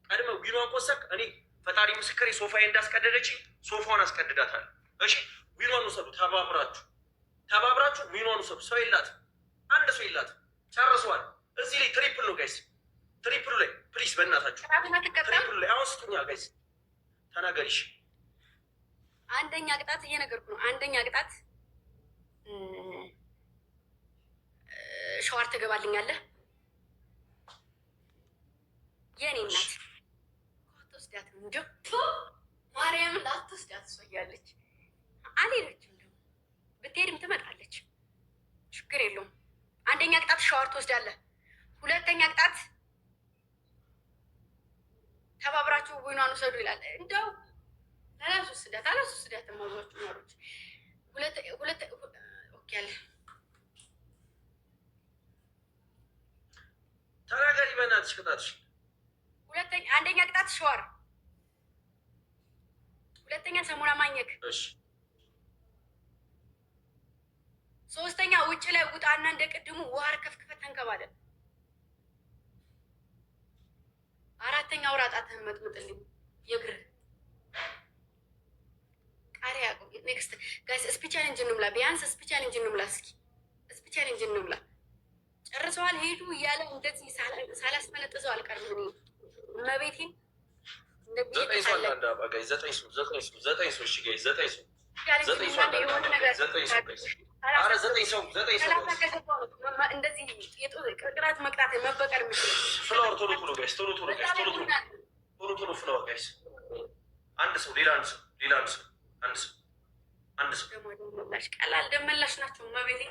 ቀድመህ ዊኗን ቆሰቅ። እኔ ፈጣሪ ምስክሬ ሶፋዬ እንዳስቀደደች ሶፋውን አስቀድዳታል። እሺ ዊኗን ውሰዱ። ተባብራችሁ ዊኗን ውሰዱ። ሰው የላትም። አንድ ሰው የላትም። ጨርሰዋል። እዚህ ላይ ትሪፕል ነው ጋይስ። ትሪፕሉ ላይ ፕሊዝ በእናታችሁ ትሪፕሉ ላይ አሁን ስጡኛል ጋይስ። ተናገሪሽ። አንደኛ ቅጣት እየነገርኩ ነው። አንደኛ ቅጣት ሸዋር ትገባልኛለህ። የኔ እናት አትወስዳት ነው እንጂ ማርያምን ላትወስዳት እሷያለች። አልሄደችም። ደግሞ ብትሄድም ትመጣለች። ችግር የለውም። አንደኛ ቅጣት ሸዋር ትወስዳለህ። ሁለተኛ ቅጣት ተባብራችሁ ዊኗን ውሰዱ ይላል። እንደው ለራሱስ አላስወስዳት አላስወስዳትም። ማዞች ማሮች ሁለት ኦኬ አለ ተናገሪ በእናትሽ ቅጣትሽ። አንደኛ ቅጣት ሸዋር፣ ሁለተኛ ሰሙና ማኘክ፣ እሺ። ሶስተኛ ውጭ ላይ ውጣና እንደ ቅድሙ ውሃ ከፍክፈት ተንከባለን። አራተኛ አውራጣትህን መጥምጥልኝ የግር ቃሪያ። ኔክስት ጋይስ ስፒ ቻሌንጅ እንብላ፣ ቢያንስ ስፒ ቻሌንጅ እንብላ። እስኪ ስፒ ቻሌንጅ እንብላ። ጨርሰዋል ሄዱ እያለ እንደዚህ ሳላስፈነጥዘው አልቀርም። እኔ እመቤቴን ዘጠኝ ሰው አንዳንድ አባጋይ ዘጠኝ ሰው እሺ ጋይስ ዘጠኝ ሰው እንደዚህ ቅጣት መቅጣት መበቀል የሚችል ፍላወር ቶሎ ቶሎ ጋይስ ቶሎ ቶሎ ጋይስ ቶሎ ቶሎ ፍላወር ጋይስ። አንድ ሰው ሌላ አንድ ሰው ሌላ አንድ ሰው ደመላሽ ቀላል ደመላሽ ናቸው። እመቤቴ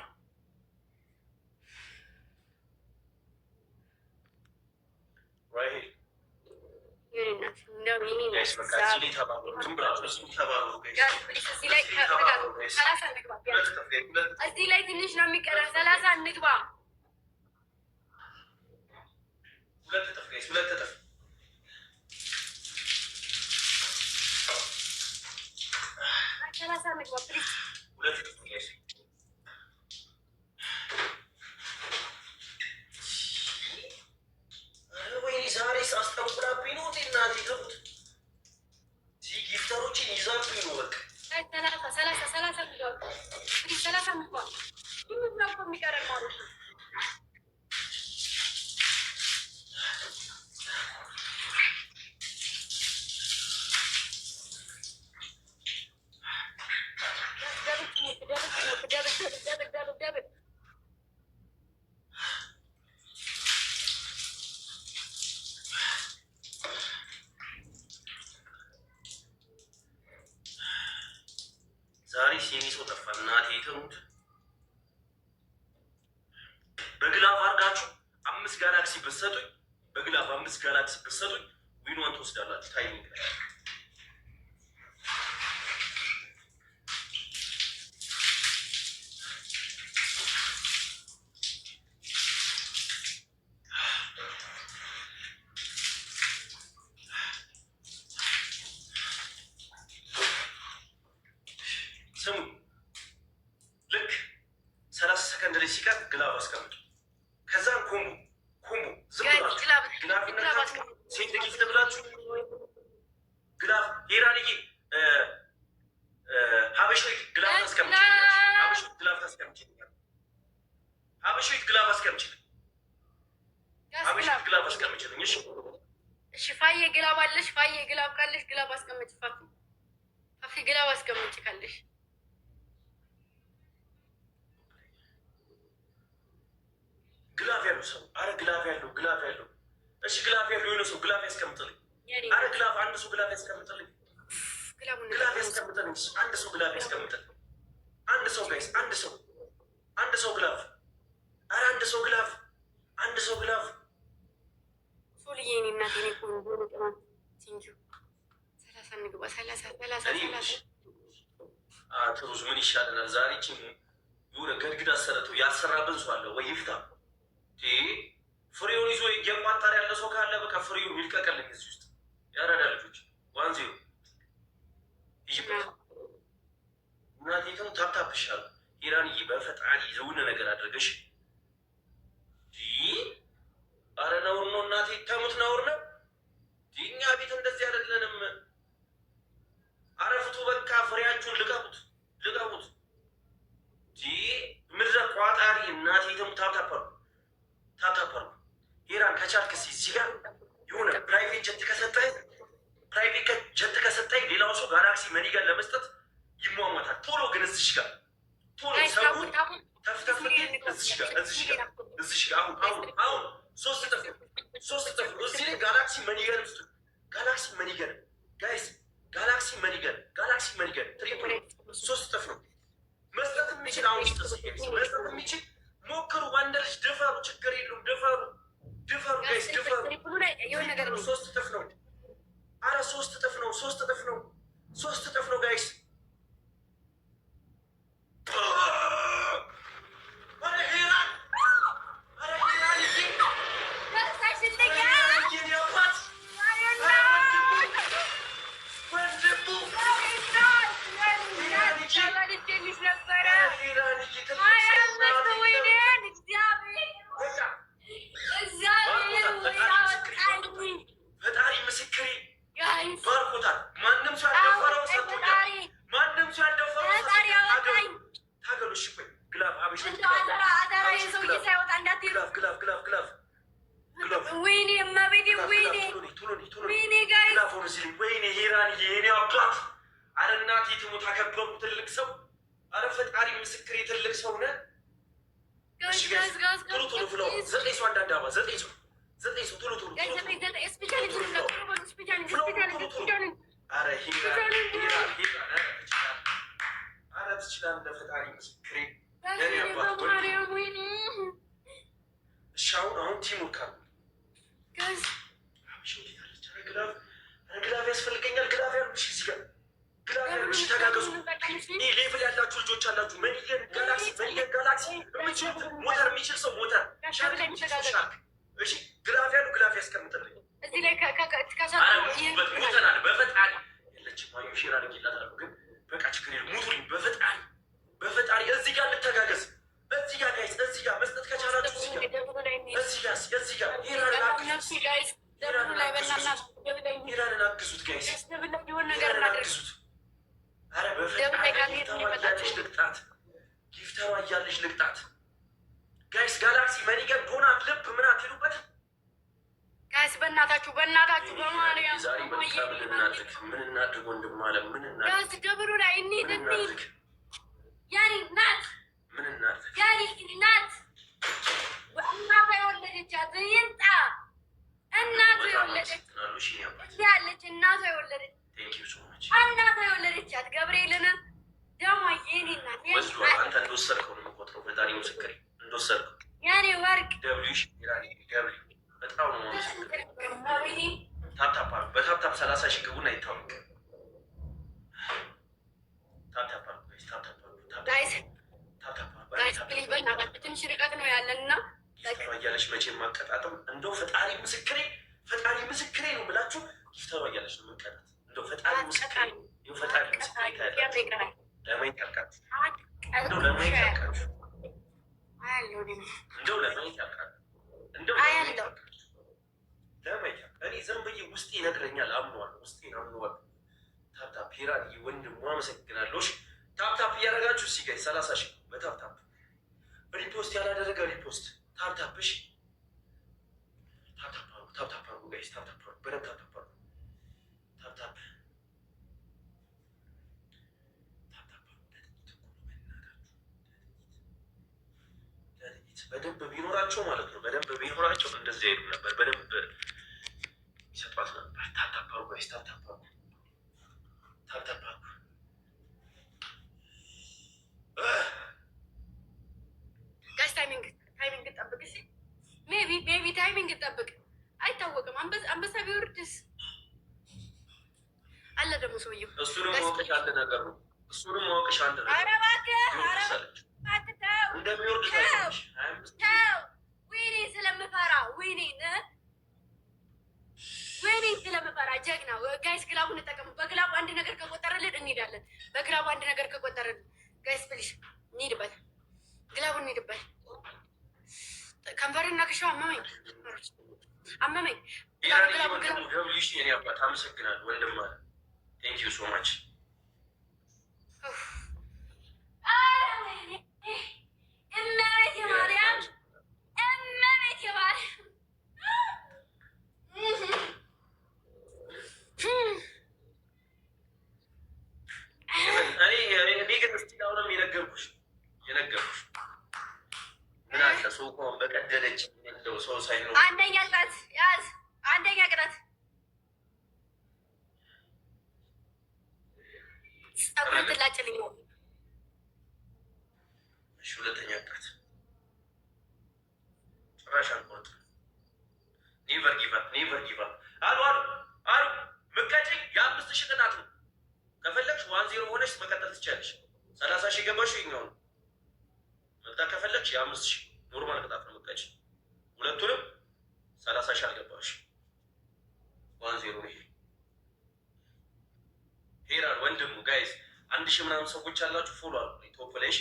እዚህ ላይ ትንሽ ነው የሚቀረን። 30 እንግባ። ሁለት እጥፍ ጋይስ ሁለት እጥፍ ወይኔ ዛሬ አስጠንቁላብኝ ነው እንዴ እናቴ ገቡት ጊፍተሮችን ይዛብኝ ነው በቃ። ሰላሳ የሚቀረን ማለት ነው። ዛሬ ሲኒ ሰው ጠፋ እናቴ ትሙት። በግላፍ አድርጋችሁ 5 ጋላክሲ ብትሰጡኝ በግላፍ 5 ጋላክሲ ብትሰጡኝ ዊንዋን ትወስዳላችሁ። ታይሚንግ ላይ ስሙ። ልክ 30 ሰከንድ ላይ ሲቀር ግላፍ አስቀምጡ። ከዛም ኮምቦ ዝም ብላችሁ ግላፍ ይነካችሁ። ሴት ጊፍት ብላችሁ ግላፍ ሄራንዬ ሀበሻዊት ግላፍ ታስቀምጪልኛል። ሀበሻዊት ግላፍ ታስቀምጪልኛል። ሀበሻዊት ግላፍ አስቀምጪልኝ። ሀበሻዊት ግላፍ አስቀምጪልኝ። እሺ ፋዬ ግላፍ አለሽ? ፋዬ ግላፍ ካለሽ ግላፍ አስቀምጪ። ፋፊ ግላፍ አስቀምጪ ካለሽ ግላፍ ያለው ሰው አረ ግላፍ ያለው እሺ ግላፍ ያለው የሆነ ሰው ግላፍ ያስቀምጥልኝ። አረ ግላፍ አንድ ሰው ግላፍ ያስቀምጥልኝ። ግላፍ ያስቀምጥልኝ። አንድ ሰው ግላፍ ያስቀምጥልኝ። አንድ ሰው ጋይስ አንድ ሰው ግላፍ። አረ አንድ ሰው ግላፍ ሶልዬ እኔ እናቴ እኔ እኮ ነው በጣም ሲንጁ 30 እንግባ 30 ትሩዝ ምን ይሻለናል ዛሬ? የሆነ ገድግድ አሰረተው ያሰራብን ሰው አለ ወይ ይፍታ። ፍሬውን ይዞ እየቋጠር ያለ ሰው ካለ በቃ ፍሬውን ይልቀቅልኝ። እዚህ ውስጥ ያረዳ ልጆች 1-0 ይጅበት እናቴ ተው ታብታብሻል። ኢራንዬ በፈጣሪ የሆነ ነገር አድርገሽ አረ ነውር ነው እናቴ ተሙት ነውር ነው። እኛ ቤት እንደዚህ አይደለንም። አረፍቱ በቃ ፍሬያችሁን ልቀቁት። ምድረ ቋጣሪ እናቴ ተሙ ታብታፐሩ ኢራን ከቻልክ እዚህ ጋር የሆነ ፕራይቬት ጀት ከሰጠኝ ሌላው ሰው ጋላክሲ መኒገን ለመስጠት ይሟሟታል። ቶሎ ግን እዚህ ጋር ቶሎ ሰው ተፍተፍ እዚህ ጋር አሁን 3 እጥፍ እዚህ ላይ ጋላክሲ መኒገን ውስጥ ጋላክሲ መኒገን ጋይስ ጋላክሲ መኒገን ትሪፕል 3 እጥፍ ነው መስጠት የሚችል አሁን መስጠት የሚችል ሞክሩ። ወንድ ልጅ ድፈሩ፣ ችግር የለውም። ድፈሩ ጋይስ ድፈሩ። 3 እጥፍ ነው። አረ 3 እጥፍ ነው። 3 እጥፍ ነው ጋይስ እናቴ ትሙት አከበሩ ትልቅ ሰው። አረ ፈጣሪ ምስክሬ ትልቅ ሰው ነህ። ቶሎ ቶሎ ብለው 9 ሰው አንዳንድ አባ 9 ሰው ቶሎ ቶሎ አረ አረ ትችላለህ ፈጣሪ ምስክሬ። እሺ አሁን ቲሙር ካሉ ግላፍ ያስፈልገኛል። ግላፍ ያሉሽ እዚህ ጋር ግላፍ ያሉሽ ተጋገዙ። ይህ ሌቭል ያላችሁ ልጆች አላችሁ። መንየን ጋላክሲ የምችሉት ሞተር የሚችል ሰው ሞተር ሻርክ። እሺ ግላፍ ያሉ ግላፍ ያስቀምጥልኝ። ሞተናል በፈጣሪ የለች ማዩ ሼር አድርጌላታለሁ። ግን በቃ ችግር የለም ሙቱልኝ በፈጣሪ እዚህ ጋር እንተጋገዝ። እዚህ ጋር ጋይስ እዚህ ጋር መስጠት ከቻላችሁ እዚህ ጋር ኢራንን አግዙት ጋይስ። ኢራንን አግዙት። አረ በፈጣሪ እያለሽ ልቅጣት፣ ጊፍተሯ እያለሽ ልቅጣት ጋይስ። ጋላክሲ መኒገን ዶናት ልብ ምናት ይሉበት ጋይስ። በእናታችሁ በማርያም ዛሬ በቃ ምን እናድርግ ወንድም አለ ምን እናድርግ ደብሩ ላይ እንሂድ ያኔ ናት ምን እናድርግ ያኔ ናት እናቷ የወለደቻት ይንጣ እናቷ የወለደች ያለች እናቷ የወለደች እናቷ የወለደቻት ገብርኤልን ደግሞ የኔ እናት አንተ እንደወሰድከው ነው የምቆጥረው። ፈጣሪ ምስክሬ እንደወሰድከው ያኔ ወርቅ በጣም ነው ታፕታፕ በታፕታፕ 30 ሺህ ግቡና ይታወቅ። ትንሽ ርቀት ነው ያለን እና እያለች መቼም ማቀጣጠም እንደው ፈጣሪ ምስክሬ ነው ብላችሁ ጊፍተሯ እያለች ነው መቀጣት። እንደው ፈጣሪ ምስክሬ ለማየት ያልቃችሁ እንደው ለማየት ያልቃችሁ እኔ ዝም ብዬ ውስጤ ይነግረኛል። ውስጤን አምኗል። ታፕታፕ ሄራል ወንድሙ አመሰግናለሁ። ታፕታፕ እያደረጋችሁ እዚህ ጋር 30 ሺህ በታፕታፕ ሪፖስት ያላደረገ ሪፖስት ታፕታፕ እሺ፣ ታፕታፕ አርጉ ጋይስ። ታፕታፕ አርጉ በደምብ ታፕታፕ አርጉ። ታፕታፕ በደንብ ቢኖራቸው ማለት ነው። በደንብ ቢኖራቸው እንደዚህ አይሉ ነበር። በደንብ ይሰጧት ነበር። ታፕታፕ አርጉ ጋይስ። ታፕታፕ አርጉ። ታፕታፕ አርጉ። ጋይስ ታይሚንግ ጠብቅ። እሺ ሜቢ ታይሚንግ ጠብቅ። አይታወቅም። አንበሳ ቢወርድስ አለ ደግሞ ሰውየው። እሱንም ማወቅሽ አንድ ነገር ነው። ኧረ እባክህ እንደሚወርድ ወይኔ ስለምፈራ ጀግና ጋይስ። ግላቡ እንጠቀሙ። በግላቡ አንድ ነገር ከቆጠረልን እንሄዳለን። በግላቡ አንድ ነገር ከቆጠረልን ጋይስ ፕሊሽ እንሂድበት። ግላቡ እንሂድበት። ከንፈርና ክሻ አመመኝ። የኔ አባት አመሰግናለሁ ወንድም አለ። ቴንክ ዩ ሶ ማች። እመቤቴ ማርያም እኔ ግን እስኪ አሁንም የነገርኩሽ ምን አለ ሰው እኮ በቀደደች እንደው ሰው ሳይኖር አንደኛ ቅጣት ያዝ። አንደኛ ቅጣት ጸጉር ትላጭልኝ። እሺ ሁለተኛ ቅጣት ጭራሽ አንቆርጥ። ኔቨር ጊቭ አፕ አሉ ምቀጭኝ። የ5,000 ቅጣት ነው። ከፈለግሽ 1-0 ሆነሽ መቀጠል ትችላለሽ። 30 ሺህ ገባሽ ይኛው ነው መቅጣት ከፈለግሽ የ5,000 ኖርማል ቅጣት ነው። መቀጭ ሁለቱንም 30 ሺህ አልገባሽ 1-0 ነው። ሄራል ወንድሙ ጋይስ 1,000 ምናምን ሰዎች አላችሁ። ፎሎ አሉ ቶፕ ላይ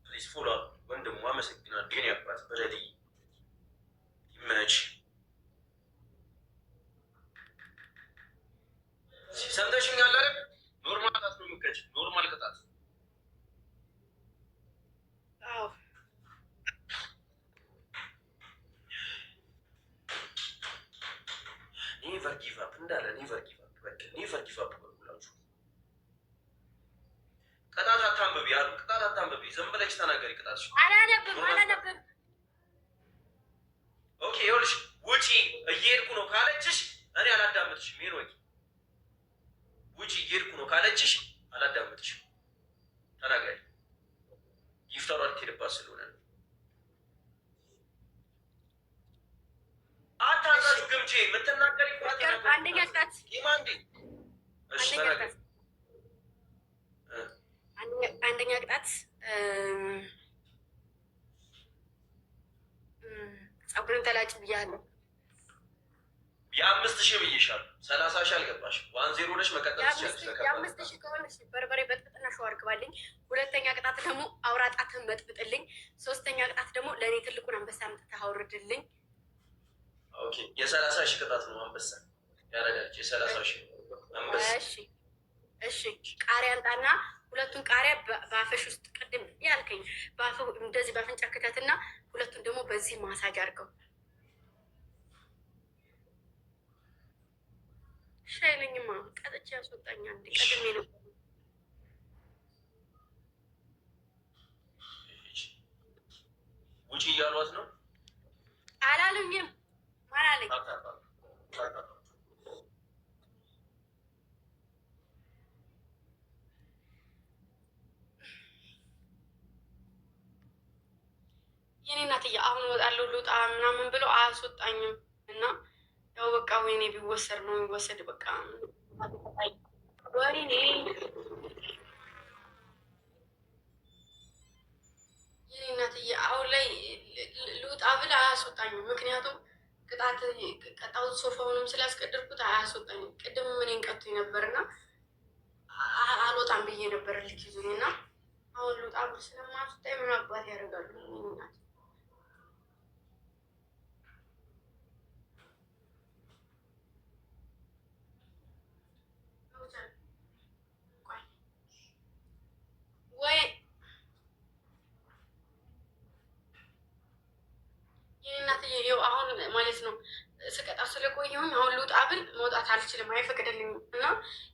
ፕሊዝ ፎሎ አሉ። ወንድሙ አመሰግናለሁ። የኔ አባት በለዲ ይመች። ሰምተሽኛል አይደል? ኖርማል ቅጣት ነው የምትቀጭ። ኖርማል ቅጣት ኔቨር ጊቭ አፕ እንዳለ ኔቨር ጊቭ አፕ በቃ ኔቨር ጊቭ አፕ በሉላችሁ። ቅጣት አታንብቢ፣ ዝም ብለሽ ተናገሪ። ቅጣትሽ አላነብም። ኦኬ ይኸውልሽ፣ ውጪ እየሄድኩ ነው ካለችሽ እኔ አላዳምጥሽም። ይሄን ወይ ውጪ እየሄድኩ ነው ካለችሽ አላዳምጥሽም። ተናገሪ። ይፍጠሩ አልትሄድባት ስለሆነ ነው። አታዛዝ ግምቼ የምትናገሪ አንደኛ ቅጣት ይማንዲ። እሺ ተናገሪ። አንደኛ ቅጣት ፀጉርን ተላጭ ብያለሁ። የ5,000 ብዬሻለሁ። 30,000 አልገባሽም። 1-0 ነሽ። መቀጠል ትችያለሽ። የ5,000 ከሆነ በርበሬ በጥብጥና ሸዋር ግባልኝ። ሁለተኛ ቅጣት ደግሞ አውራ ጣትን በጥብጥልኝ። ሶስተኛ ቅጣት ደግሞ ለእኔ ትልቁን አንበሳ አምጥተህ አውርድልኝ። ኦኬ የ30,000 ቅጣት ነው። አንበሳ ያረዳች የ30,000 አንበሳ። እሺ ቃሪያ አንጣና ሁለቱን ቃሪያ በአፈሽ ውስጥ ቅድም ያልከኝ እንደዚህ በአፍንጫ ክተትና ሁለቱን ደግሞ በዚህ ማሳጅ አድርገው። ሻይለኝማ ቀጥቼ ያስወጣኛ እንዴ ቀድሜ ነው። ውጪ እያሏት ነው። አላሉኝም። ማን አለኝ? የኔ እናትዬ አሁን እወጣለሁ ልውጣ ምናምን ብሎ አያስወጣኝም። እና ያው በቃ ወይኔ ቢወሰድ ነው የሚወሰድ። በቃ ወይኔ የኔ እናትዬ አሁን ላይ ልውጣ ብል አያስወጣኝም። ምክንያቱም ቅጣት ቀጣሁት ሶፋውንም ስላስቀደርኩት አያስወጣኝም። ቅድም ምንን ቀጡኝ ነበርና አልወጣም ብዬ ነበር ልክ ይዙኝ እና አሁን ልውጣ ብል ስለማያስወጣኝ ምን አባት ያደርጋሉ እናት። ወይ የኔ እናትዬ ይኸው አሁን ማለት ነው ስቀጣ ስለቆየሁኝ አሁን ልውጣ ብል መውጣት አልችልም፣ አይፈቅድልኝም። እና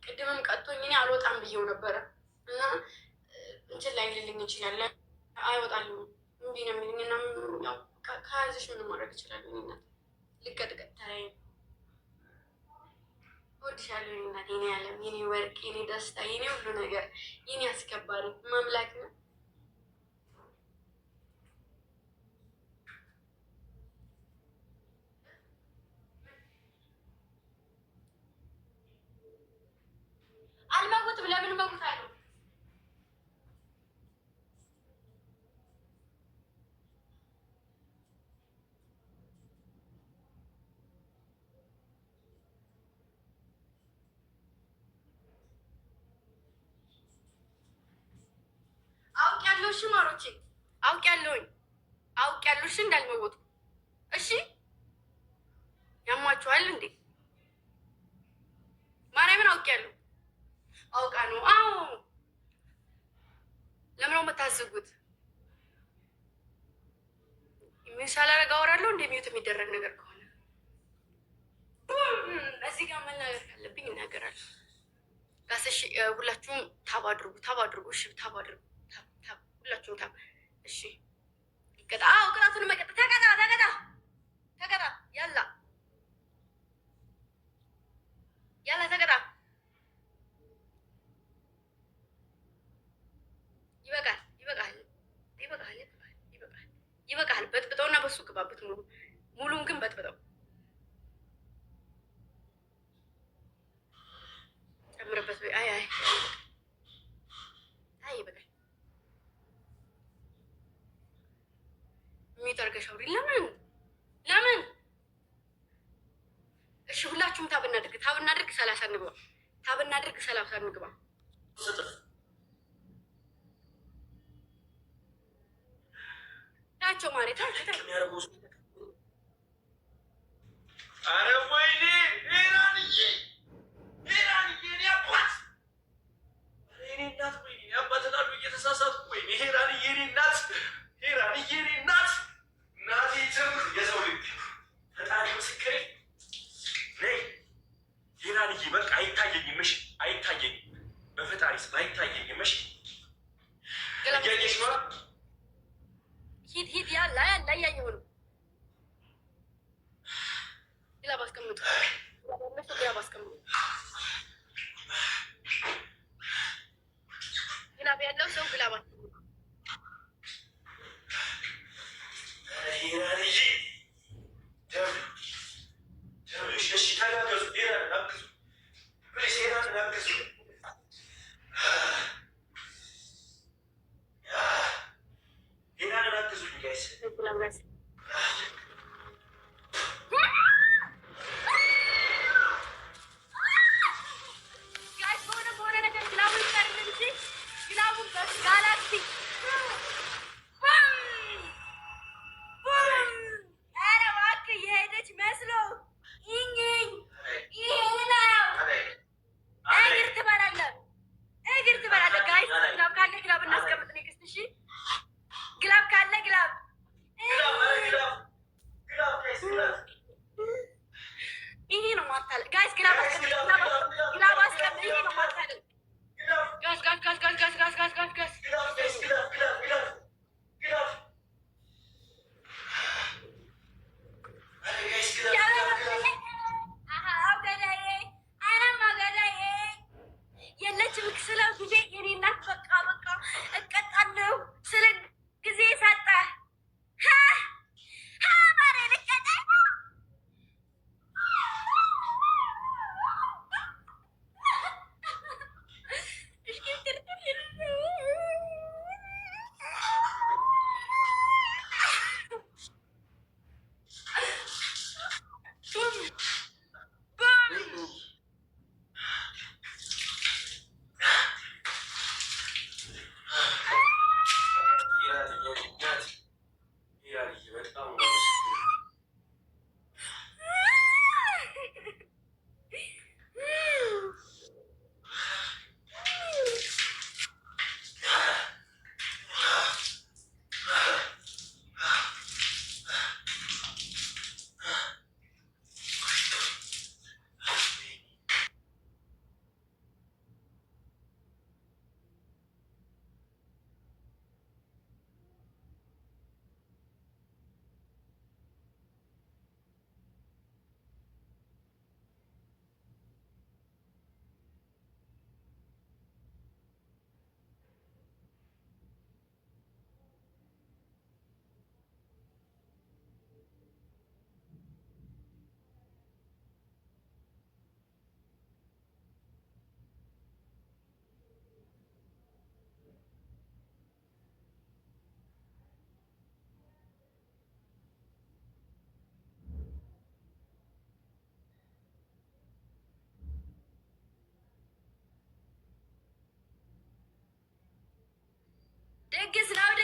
ቅድምም ቀጥቶኝ እኔ አልወጣም ብዬው ነበረ እና እንትን ላይ ልልኝ ይችላል፣ አይወጣልኝ እምቢ ነው የሚልኝ። እና ያው ከያዘሽ ምን ማድረግ ይችላል? እኔ እናት ልቀጥቀጥ ተለያዩ። እወድሻለሁ የኔ እናት፣ የኔ ዓለም፣ የኔ ወርቅ፣ የኔ ደስታ፣ የኔ ሁሉ ነገር፣ የኔ አስከባሪ ማምላክ ነው። አልመውትም። ለምን እመውታለሁ? አውቄያለሁ። እሺ ማሮቼ አውቄያለሁኝ። አውቄያለሁ። እሺ እንዳልመወጡ። እሺ ያሟችኋል እንዴ? ማርያምን አውቄያለሁ። አውቃ ነው። አዎ ለምን ነው የምታዝጉት? ምን ሳላረግ አወራለሁ? እንደ ሚዩት የሚደረግ ነገር ከሆነ እዚህ ጋር መናገር ካለብኝ እናገራለሁ። ጋሰሽ ሁላችሁም ታብ አድርጉ፣ ታብ አድርጉ። እሺ ታብ አድርጉ፣ ታብ ሁላችሁም ታብ። እሺ ይቀጣ። አዎ ቅጣቱን መቀጣ። ተቀጣ፣ ተቀጣ፣ ተቀጣ። ያላ ያላ ተቀጣ። ይበቃል፣ ይበቃል፣ ይበቃል፣ ይበቃል፣ ይበቃል። በጥብጠውና በሱ ግባበት። ሙሉን ግን በጥብጠው ጨምርበት። አይ አይ አይ ይበቃል። የሚጠርገሽ አውሪ። ለምን ለምን? እሺ ሁላችሁም ታብ እናድርግ፣ ታብ እናድርግ። 30 እንግባ፣ ታብ እናድርግ። 30 እንግባ። ናቸው ማለት ነው። አረ ወይኔ ሄራንዬ፣ ሄራንዬ እኔ አባት፣ እኔ እናት፣ ወይኔ አባት ላሉ እየተሳሳትኩ፣ ወይኔ ሄራንዬ እኔ እናት፣ ሄራንዬ እኔ እናት፣ እናቴ ጭምር የሰው ልጅ ፈጣሪ ምስክሬ ነይ ሄራንዬ። በቃ አይታየኝም፣ እሺ አይታየኝም፣ በፈጣሪ ስም አይታየኝም፣ እሺ ሂድ ያለ እያየሁ ነው። ግላብ አስቀምጡ፣ ግላብ አስቀምጡ። ግላብ ያለው ሰው ግላብ አስቀምጡ።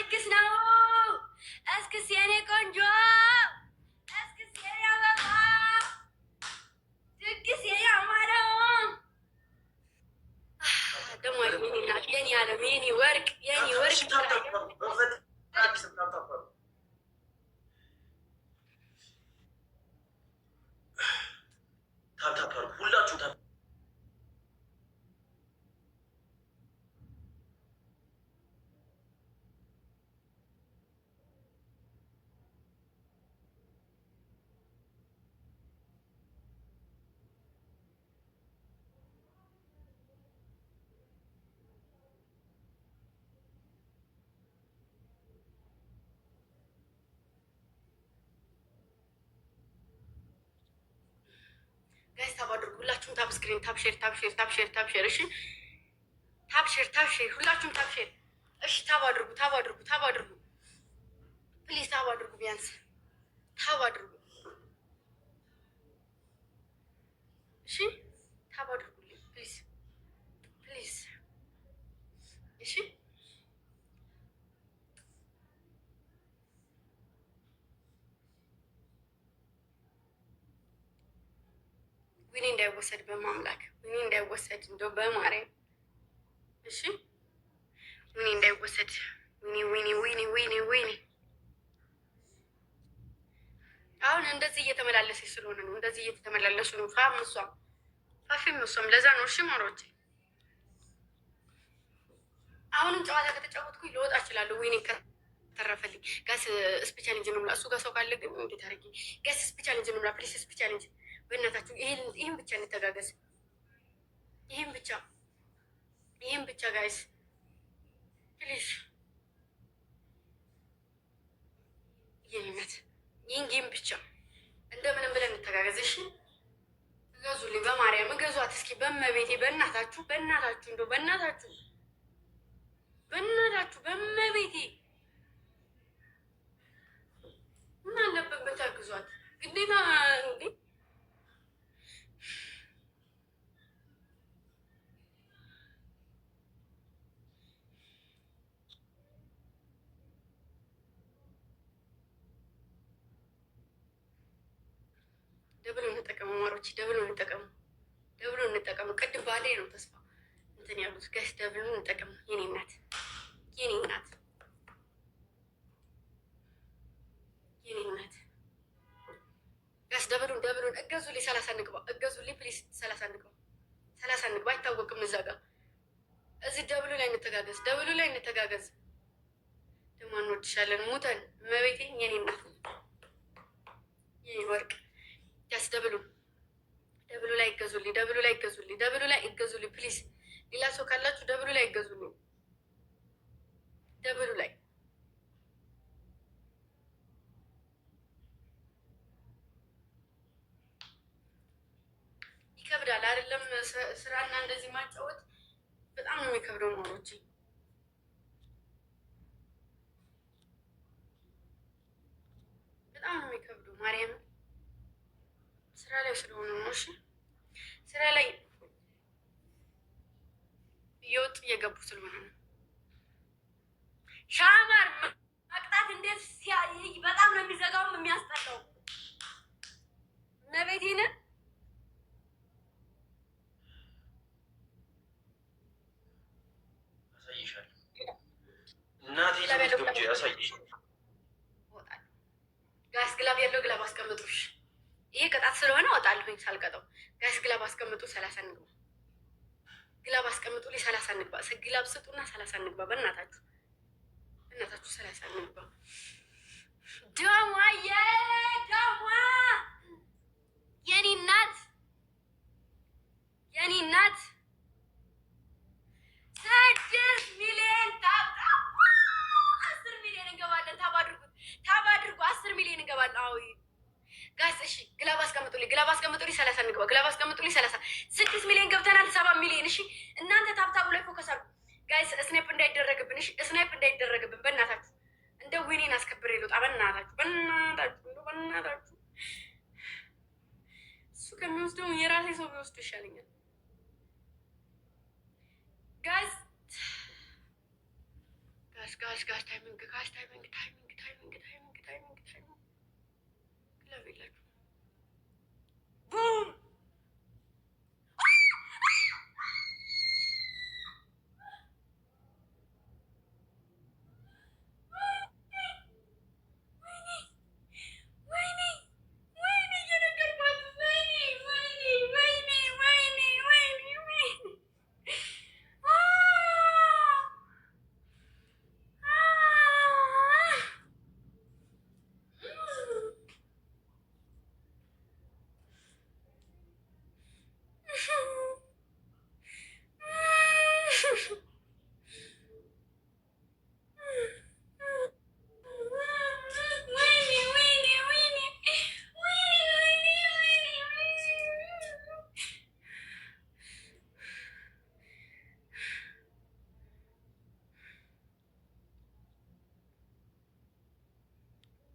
ድግስ ነው። እስክስ የኔ ቆንጆ፣ እስክስ የኔ አበባ፣ ድግስ የኔ አማረው ደግሞ የኔ ዓለም የኔ ወርቅ የኔ ወርቅ ሁላችሁ ጋይስ ታብ አድርጉ። ሁላችሁም ታብ ስክሪን ታብሼር ታብሼር ታብሼር ታብሼር። እሺ ታብሼር ታብሼር፣ ሁላችሁም ታብሼር። እሺ ታብ አድርጉ፣ ታብ አድርጉ፣ ታብ አድርጉ። ፕሊዝ ታብ አድርጉ፣ ቢያንስ ታብ አድርጉ። እሺ ታብ አድርጉልኝ ፕሊዝ ፕሊዝ። እሺ ዊኒ እንዳይወሰድ በማምላክ ዊኒ እንዳይወሰድ እንደው በማርያም እሺ ዊኒ እንዳይወሰድ ዊኒ ዊኒ ዊኒ ዊኒ ዊኒ። አሁን እንደዚህ እየተመላለሰች ስለሆነ ነው። እንደዚህ እየተመላለሱ ነው። ፋም እሷም ፋፊም እሷም ለዛ ነው። እሺ ማሮቼ አሁንም ጨዋታ ከተጫወትኩኝ ልወጣ እችላለሁ። ወይኔ ከተረፈልኝ ጋስ ስፔቻሌንጅ ነው የምላ እሱ ጋር ሰው ካለ ግን እንዴት አድርጌ ጋስ ስፔቻሌንጅ ነው የምላ ፕሊስ ስፔቻሌንጅ በእናታችሁ ይህን ብቻ እንተጋገዝ። ይህን ብቻ ጋይስ ፕሊዝ የኔነት ይህን ጌም ብቻ እንደምንም ብለን እንተጋገዝ። እሺ እገዙልኝ፣ በማርያም እገዟት እስኪ በመቤቴ በእናታችሁ እንደው በእናታችሁ በመቤቴ ምን አለበት ብታግዟት ግዴታ እንዴ። ደብሎ እንጠቀሙ ማሮች፣ ደብሎ እንጠቀሙ። ቅድም ባሌ ነው ተስፋ እንትን ያሉት ጋይስ፣ ደብሎ እንጠቀሙ። የኔ እናት ጋይስ፣ ደብሉን እገዙልኝ። 30 እንግባ፣ እገዙልኝ ፕሊስ። 30 እንግባ። አይታወቅም እዛ ጋር እዚህ ደብሉ ላይ እንተጋገዝ። ደግሞ እንወድሻለን ሙተን መቤቴ የኔ እናት የኔ ወርቅ ያስ ደብሉ ላይ ይገዙልኝ። ደብሉ ላይ ይገዙልኝ ፕሊዝ። ሌላ ሰው ካላችሁ ደብሉ ላይ ይገዙልኝ። ደብሉ ላይ ይከብዳል አይደለም? ስራና እንደዚህ ማጫወት በጣም ነው የሚከብደው። ኖሮች በጣም ነው የሚከብደው። ማርያም ስራ ላይ ስለሆነ ነው። እሺ ስራ ላይ እየወጡ እየገቡ ስለሆነ ነው። ሻማር መቅጣት እንዴት በጣም ነው የሚዘጋውም የሚያስጠላው። እመቤቴን ጋስ ግላብ ያለው ግላብ አስቀምጡሽ። ይሄ ቅጣት ስለሆነ እወጣለሁኝ ሳልቀጠው። ጋስ ግላብ አስቀምጡ። 30 እንግባ። ግላብ አስቀምጡ። 30 እንግባ። ግላብ ስጡና 30 እንግባ። በእናታችሁ 30 እንግባ። ደሟ የኔ እናት 6 ሚሊዮን ታባ 10 ሚሊዮን እንገባለን። ታባ አድርጉ 10 ሚሊዮን እንገባለን። አዎ ጋይስ እሺ፣ ግላብ አስቀምጡልኝ። 30 እንግባ። ግላብ አስቀምጡልኝ። 6 ሚሊዮን ገብተናል። 7 ሚሊዮን። እሺ እናንተ ታብታቡ ላይ ፎከስ አድርጉ ጋይስ። ስናይፕ እንዳይደረግብን። እሺ ስናይፕ እንዳይደረግብን በእናታችሁ። እንደ ዊኔን አስከብሬ ልውጣ። በእናታችሁ እሱ ከሚወስደው የራሴ ሰው ቢወስዱ ይሻለኛል ጋይስ። ታይሚንግ ግላብ የላችሁ ቡም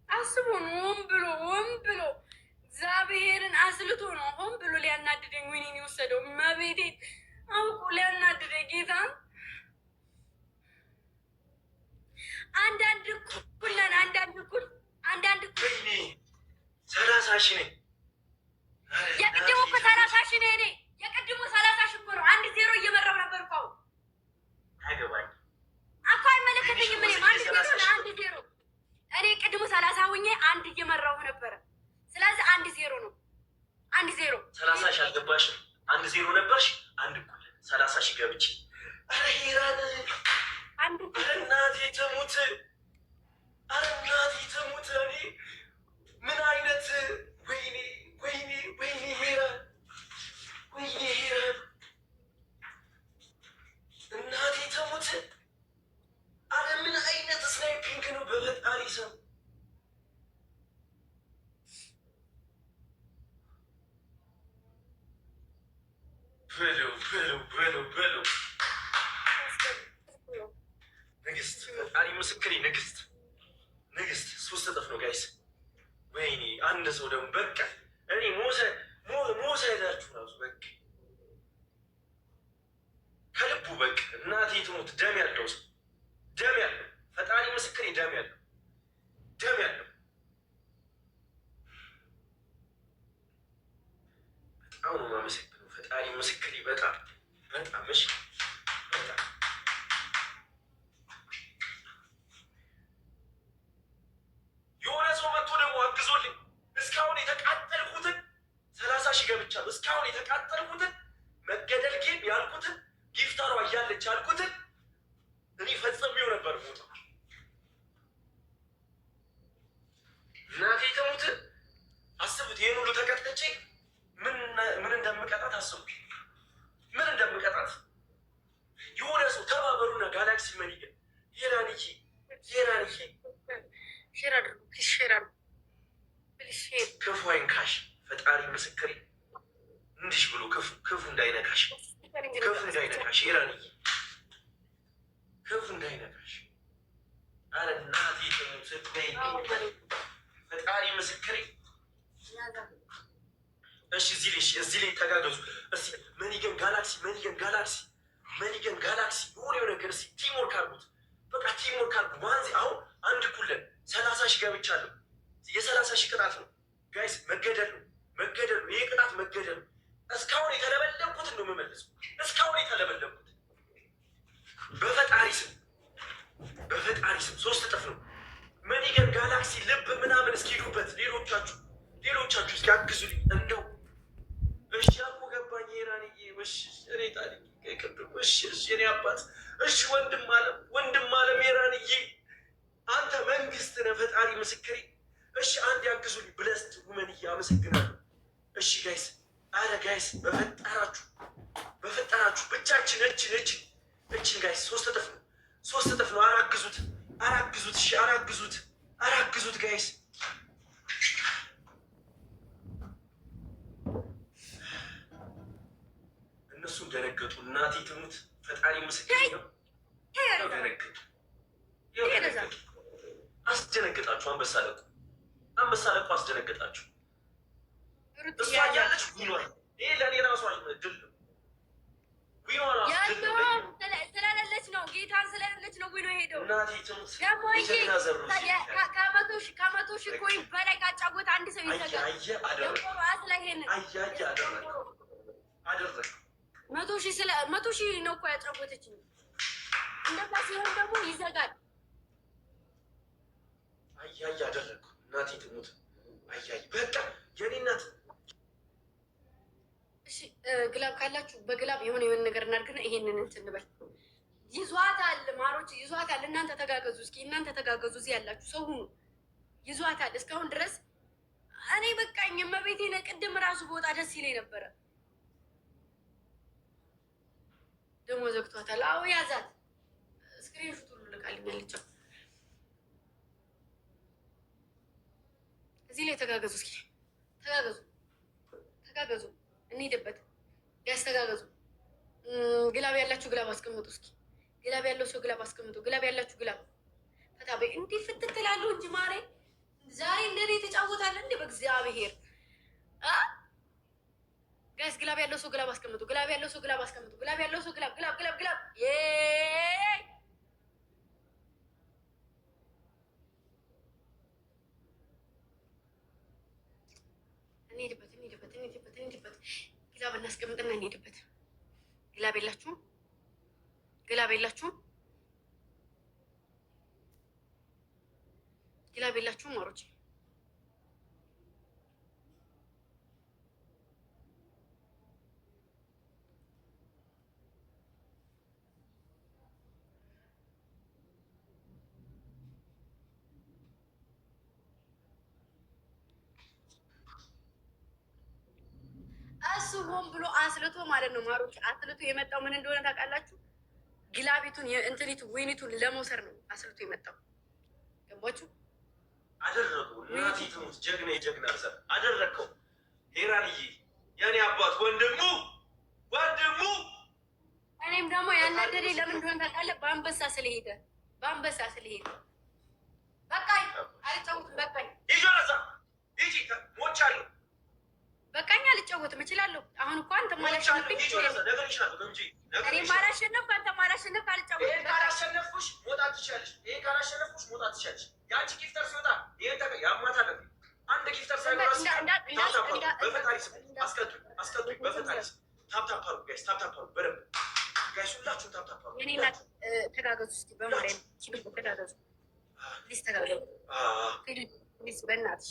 አስቦ ነው። ሆን ብሎ እግዚአብሔርን አስልቶ ነው ሆን ብሎ ሊያናድደኝ ወይኔን የወሰደው መቤቴ አውቁ ሊያናድደኝ ጌታን። አንዳንድ እኩል 30 ሺህ ነኝ። የቅድሙ እኮ 30 ሺህ ነው። እኔ የቅድሙ 30 ሺህ እኮ ነው። 1-0 እየመራው ነበር እኮ አይገባኝ እኮ አይመለከተኝም። እኔም 1-0 እኔ ቅድሙ 30 ሁኜ 1 እየመራው ነበረ። ስለዚህ 1-0 ነው። 1-0 30 ሺህ አልገባሽም። 1-0 ነበርሽ። 1 እኩል 30 ሺህ ገብቼ ስም በለው ንግስት፣ ፈጣሪ ምስክሬ ንግስት 3 እጥፍ ነው ጋይስ። ወይኔ አንድ ሰው ደግሞ በቃ እኔ ሞሳ ሄዳችሁ ራሱ በቃ ከልቡ በቃ እናቴ ትሙት ደም ያለው ሰው ደም ያለው ፈጣሪ ምስክሬ ደም ያለው በጣም ነው የማመሰግነው ፈጣሪ ምስክሬ በጣም እሺ በጣም የሆነ ሰው መጥቶ ደግሞ አግዞልኝ እስካሁን የተቃጠልኩትን 30 ሺህ ገብቻለሁ። እስካሁን የተቃጠልኩትን መገደል ጌም ያልኩትን ጊፍታሯ እያለች ያልኩትን እኔ ፈጽሜው ነበር ሞታ እናቴ ተሙት። አስቡት ይህን ሁሉ ተቀጥቅጬ ምን እንደምቀጣት አስቡት። ምን እንደምቀጣት የሆነ ሰው ተባበሩና ጋላክሲ መኒገን ሄራንዬ ክፉ አይንካሽ ፈጣሪ ምስክሬ እንዲሽ ብሎ ክፉ እንዳይነካሽ ሄራንዬ ክፉ እንዳይነካሽ። አረ እናቴ ፈጣሪ ምስክሬ። እሺ እዚህ ላይ ተጋገዙ እስኪ መኒገን ጋላክሲ የሆነ ነገር እስኪ ቲምወርክ አድርጉት። በቃ ቲምወርክ አድርጉ። ዋንዚ አሁን አንድ ኩለን 30 ሺህ ገብቻለሁ። የ30 ሺህ ቅጣት ነው ጋይስ፣ መገደል ነው። ይሄ ቅጣት መገደል ነው። እስካሁን የተለበለብኩትን ነው የምመልሰው። እስካሁን የተለበለብኩት በፈጣሪ ስም 3 እጥፍ ነው። መኒገን ጋላክሲ ልብ ምናምን እስኪሄዱበት ሌሎቻችሁ እስኪ አግዙልኝ እንደው። እሺ አልኩ ገባኝ። ሄራንዬ እኔ ታሪክ ቅድም የኔ አባት ወንድም አለም ሄራንዬ አንተ መንግስት ነህ ፈጣሪ ምስክሬ። እሺ አንድ ያግዙልኝ ብለስት ውመንዬ አመሰግናለሁ። እሺ ጋይስ፣ አረ ጋይስ በፈጠራችሁ ብቻችን እችን ጋይስ 3 እጥፍ ነው። አራግዙት። እሺ አራግዙት ጋይስ። እነሱም ደነገጡ። እናቴ ትሙት ፈጣሪ ምስክሬ ነው። ደነገጡ። አስደነገጣችሁ። አንበሳ ለቁ አስደነገጣችሁ። እሷ እያለች ዊኗል። ይሄ ለእኔ ራሷ ድል ነው። ስለሌለች ነው ጌታን ስለሌለች ነው ዊኖ ሄደው። እናቴ ትሙት ከመቶ ሺህ ኮይን በላይ ካጫወተ አንድ ሰው ይዘጋል። አደረግ 100 ሺህ ነው እኮ ያጫወተችኝ። እንደዛ ሲሆን ደግሞ ይዘጋል። አደረግ እናቴ ትሙት በቃ የኔ እናት። እሺ ግላብ ካላችሁ በግላብ የሆነ ነገር እናድርግና ይሄንን እንትን እንበል። ይዟታል ማሮች ይዟታል። እናንተ ተጋገዙ እስኪ እዚህ ያላችሁ ሰው ሁኑ። ይዟታል እስካሁን ድረስ እኔ በቃኝ። እመቤቴ ቅድም ራሱ ቦታ ደስ ይለኝ ነበረ። ደግሞ ዘግቷታል። አዎ ያዛት። ስክሪንሾት ሁሉ ልካልኛለች። እዚህ ላይ ተጋገዙ እስኪ ተጋገዙ። እንሂድበት ያስተጋገዙ። ግላብ ያላችሁ ግላብ አስቀምጡ እስኪ። ግላብ ያለው ሰው ግላብ አስቀምጡ። ግላብ ያላችሁ ግላብ ፈታ በይ። እንዲህ ፍትት ትላለሁ እንጂ ማሬ ዛሬ እንደኔ ተጫወታለ እንዴ? በእግዚአብሔር ጋይስ ግላብ ያለው ሰው ግላብ አስቀምጡ። ግላብ ያለው ሰው ግላብ አስቀምጡ። ግላብ ያለው ሰው ግላብ እንሂድበት። ግላብ እናስቀምጥና እንሂድበት። ግላብ የላችሁም? ግላብ የላችሁም ማሮች? እሱ ሆን ብሎ አስልቶ ማለት ነው ማሮች። አስልቶ የመጣው ምን እንደሆነ ታውቃላችሁ? ግላቢቱን እንትኒቱ ወይኒቱን ለመውሰድ ነው አስልቶ የመጣው። ገባችሁ? አደረጉ። እናቴ ትሙት ጀግና የጀግና ዘር አደረግከው። ሄራንዬ የኔ አባት ወንድሙ እኔም ደግሞ ያናደደኝ ለምን እንደሆነ ታውቃለህ? በአንበሳ ስለሄደ በቃኝ፣ አልጫወትም። በቃኝ፣ ሞቻለሁ። በቃኝ፣ አልጫወትም። እችላለሁ። አሁን እኮ አንተ ማላሸነፍኝ እኔ ማላሸነፍ አንተ ማላሸነፍ አልጫወትም። ይሄን ካላሸነፍኩሽ መውጣት ትችያለሽ። የአንቺ ጊፍተር ሲወጣ ይሄን ያማታ ነበር። አንድ ጊፍተር ሳይኖር በፈጣሪ ስም አስቀጡኝ። በፈጣሪ ስም ታፕታፕ አሉ ጋይስ፣ ታፕታፕ አሉ በደንብ ጋይስ፣ ሁላችሁም ታፕታፕ አሉ። እኔ እና ተጋገዙ እስኪ በማርያም ተጋገዙ። ፕሊዝ ተጋገዙ። ፕሊዝ በእናትሽ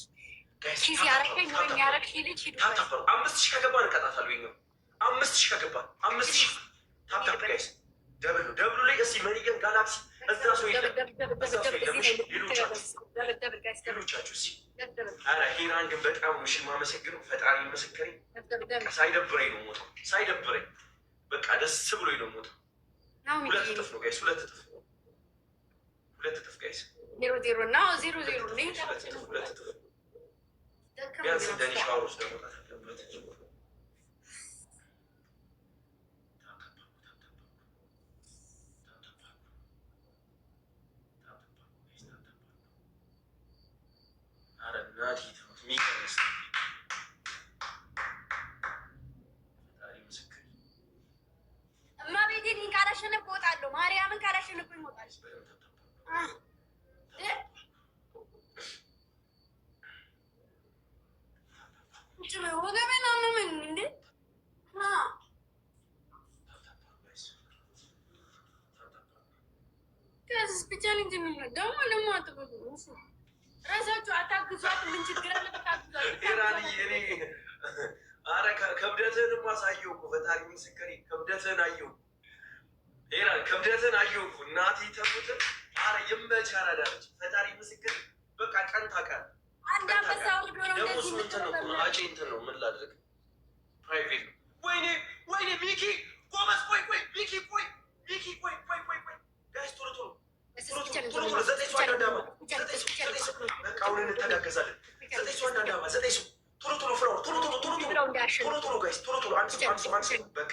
ኪስ ያረከኝ ወይም ያረክሽ ልጅ ሂዱ። ታፕታፕ አሉ። 5000 ከገባ እንቀጣታለሁ። ይኸኛው 5000 ከገባ 5000 ታፕታፕ ጋይስ። ደብሉ ላይ እስኪ መሪገን ጋላክሲ እዛ ሰው የለም። ሌሎቻችሁ ኧረ ሄራን ግን በጣም ምሽል ማመሰግነው። ፈጣሪ ምስክሬ ሳይደብረኝ ነው ሞተው፣ ሳይደብረኝ በቃ ደስ ብሎኝ ነው ሞተው። 2 እጥፍ ነው ጋይስ፣ 2 እጥፍ ጋይስ። 0-0 እና 0-0 ነው። ቢያንስ እንደኔ ሻወር ውስጥ መውጣት አለበት። እማቤቴን ካላሸነፍኩ እወጣለሁ። ማርያምን ካላሸነፍኩኝ እወጣለሁ። ወገቤን አመመኝ እንዴ! ከዚህ ብቻ ልጅ ደግሞ አትበሉ። ራሳችሁ አታግዟት። ምን ችግር አለ? ኧረ ክብደትህን አሳየው እኮ ፈጣሪ ምስክሬ፣ ክብደትህን አየሁ። ሄራን ክብደትህን አየሁ እኮ እናቴ ተሙትን። ኧረ ይመችህ አራዳለች። ፈጣሪ ምስክሬ በቃ ቀን ታውቃለህ። አንድ አንበሳ ወርዶ ነው ደግሞ እሱ እንትን ነው አጭ እንትን ነው። ምን ላድርግ? ፕራይቬት ነው። ወይኔ ሚኪ ጎበዝ። ቆይ ሚኪ ቆይ ጋይስ ቶሎ ዘጠኝ ሰው አንዳንዳማ በቃ አሁን እንተጋገዛለን። ዘጠኝ ሰው አንዳንዳማ ቶሎ ፍራው ቶሎ ጋይስ ቶሎ አንድ ሰው በቃ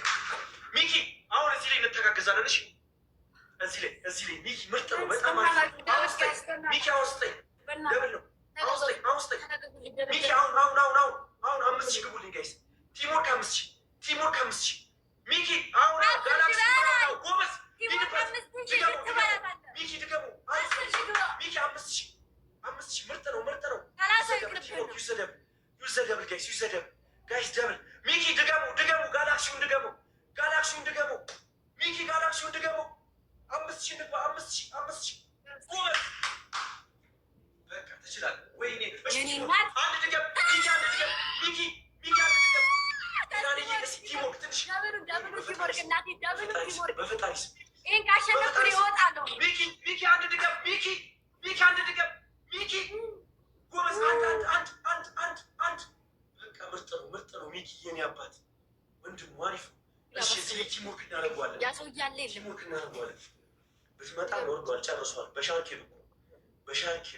ሚኪ አሁን እዚህ ላይ እንተጋገዛለን። እሺ እዚህ ላይ ሚኪ ምርጥ ነው በጣም ሚኪ አሁን ስጠኝ ደብል ነው። አሁን ስጠኝ ሚኪ አሁን 5000 ግቡልኝ ጋይስ። ቲሞር ከ5000 ሚኪ አሁን ጋላክሲ ነው ጎበዝ። ሚኪ ድገሙ። ሚኪ 5000 ምርጥ ነው። ዩዘደብ ጋይስ ደብል ሚኪ ድገሙ። ጋላክሲውን ድገሙ። ሚኪ ጋላክሲውን ድገሙ። 5000 ንግባ። 5000 ጎበዝ። በቃ ትችላለህ። ወይኔ አንድ ድገም ሚኪ በፈጣሪ ስም ይሄን ካሸነፍኩ እወጣለሁ። ሚኪ አንድ ድገም። ሚኪ ጎበዝ። አንድ በቃ ምርጥ ነው። ሚኪ የኔ አባት ወንድሙ አሪፍ ነው። እሺ እዚህ ላይ ቲሞርክ እናደርገዋለን። ያ ሰው እያለ ቲሞርክ እናደርገዋለን። ብትመጣ ወርዷል፣ ጨርሷል። በሻርኬ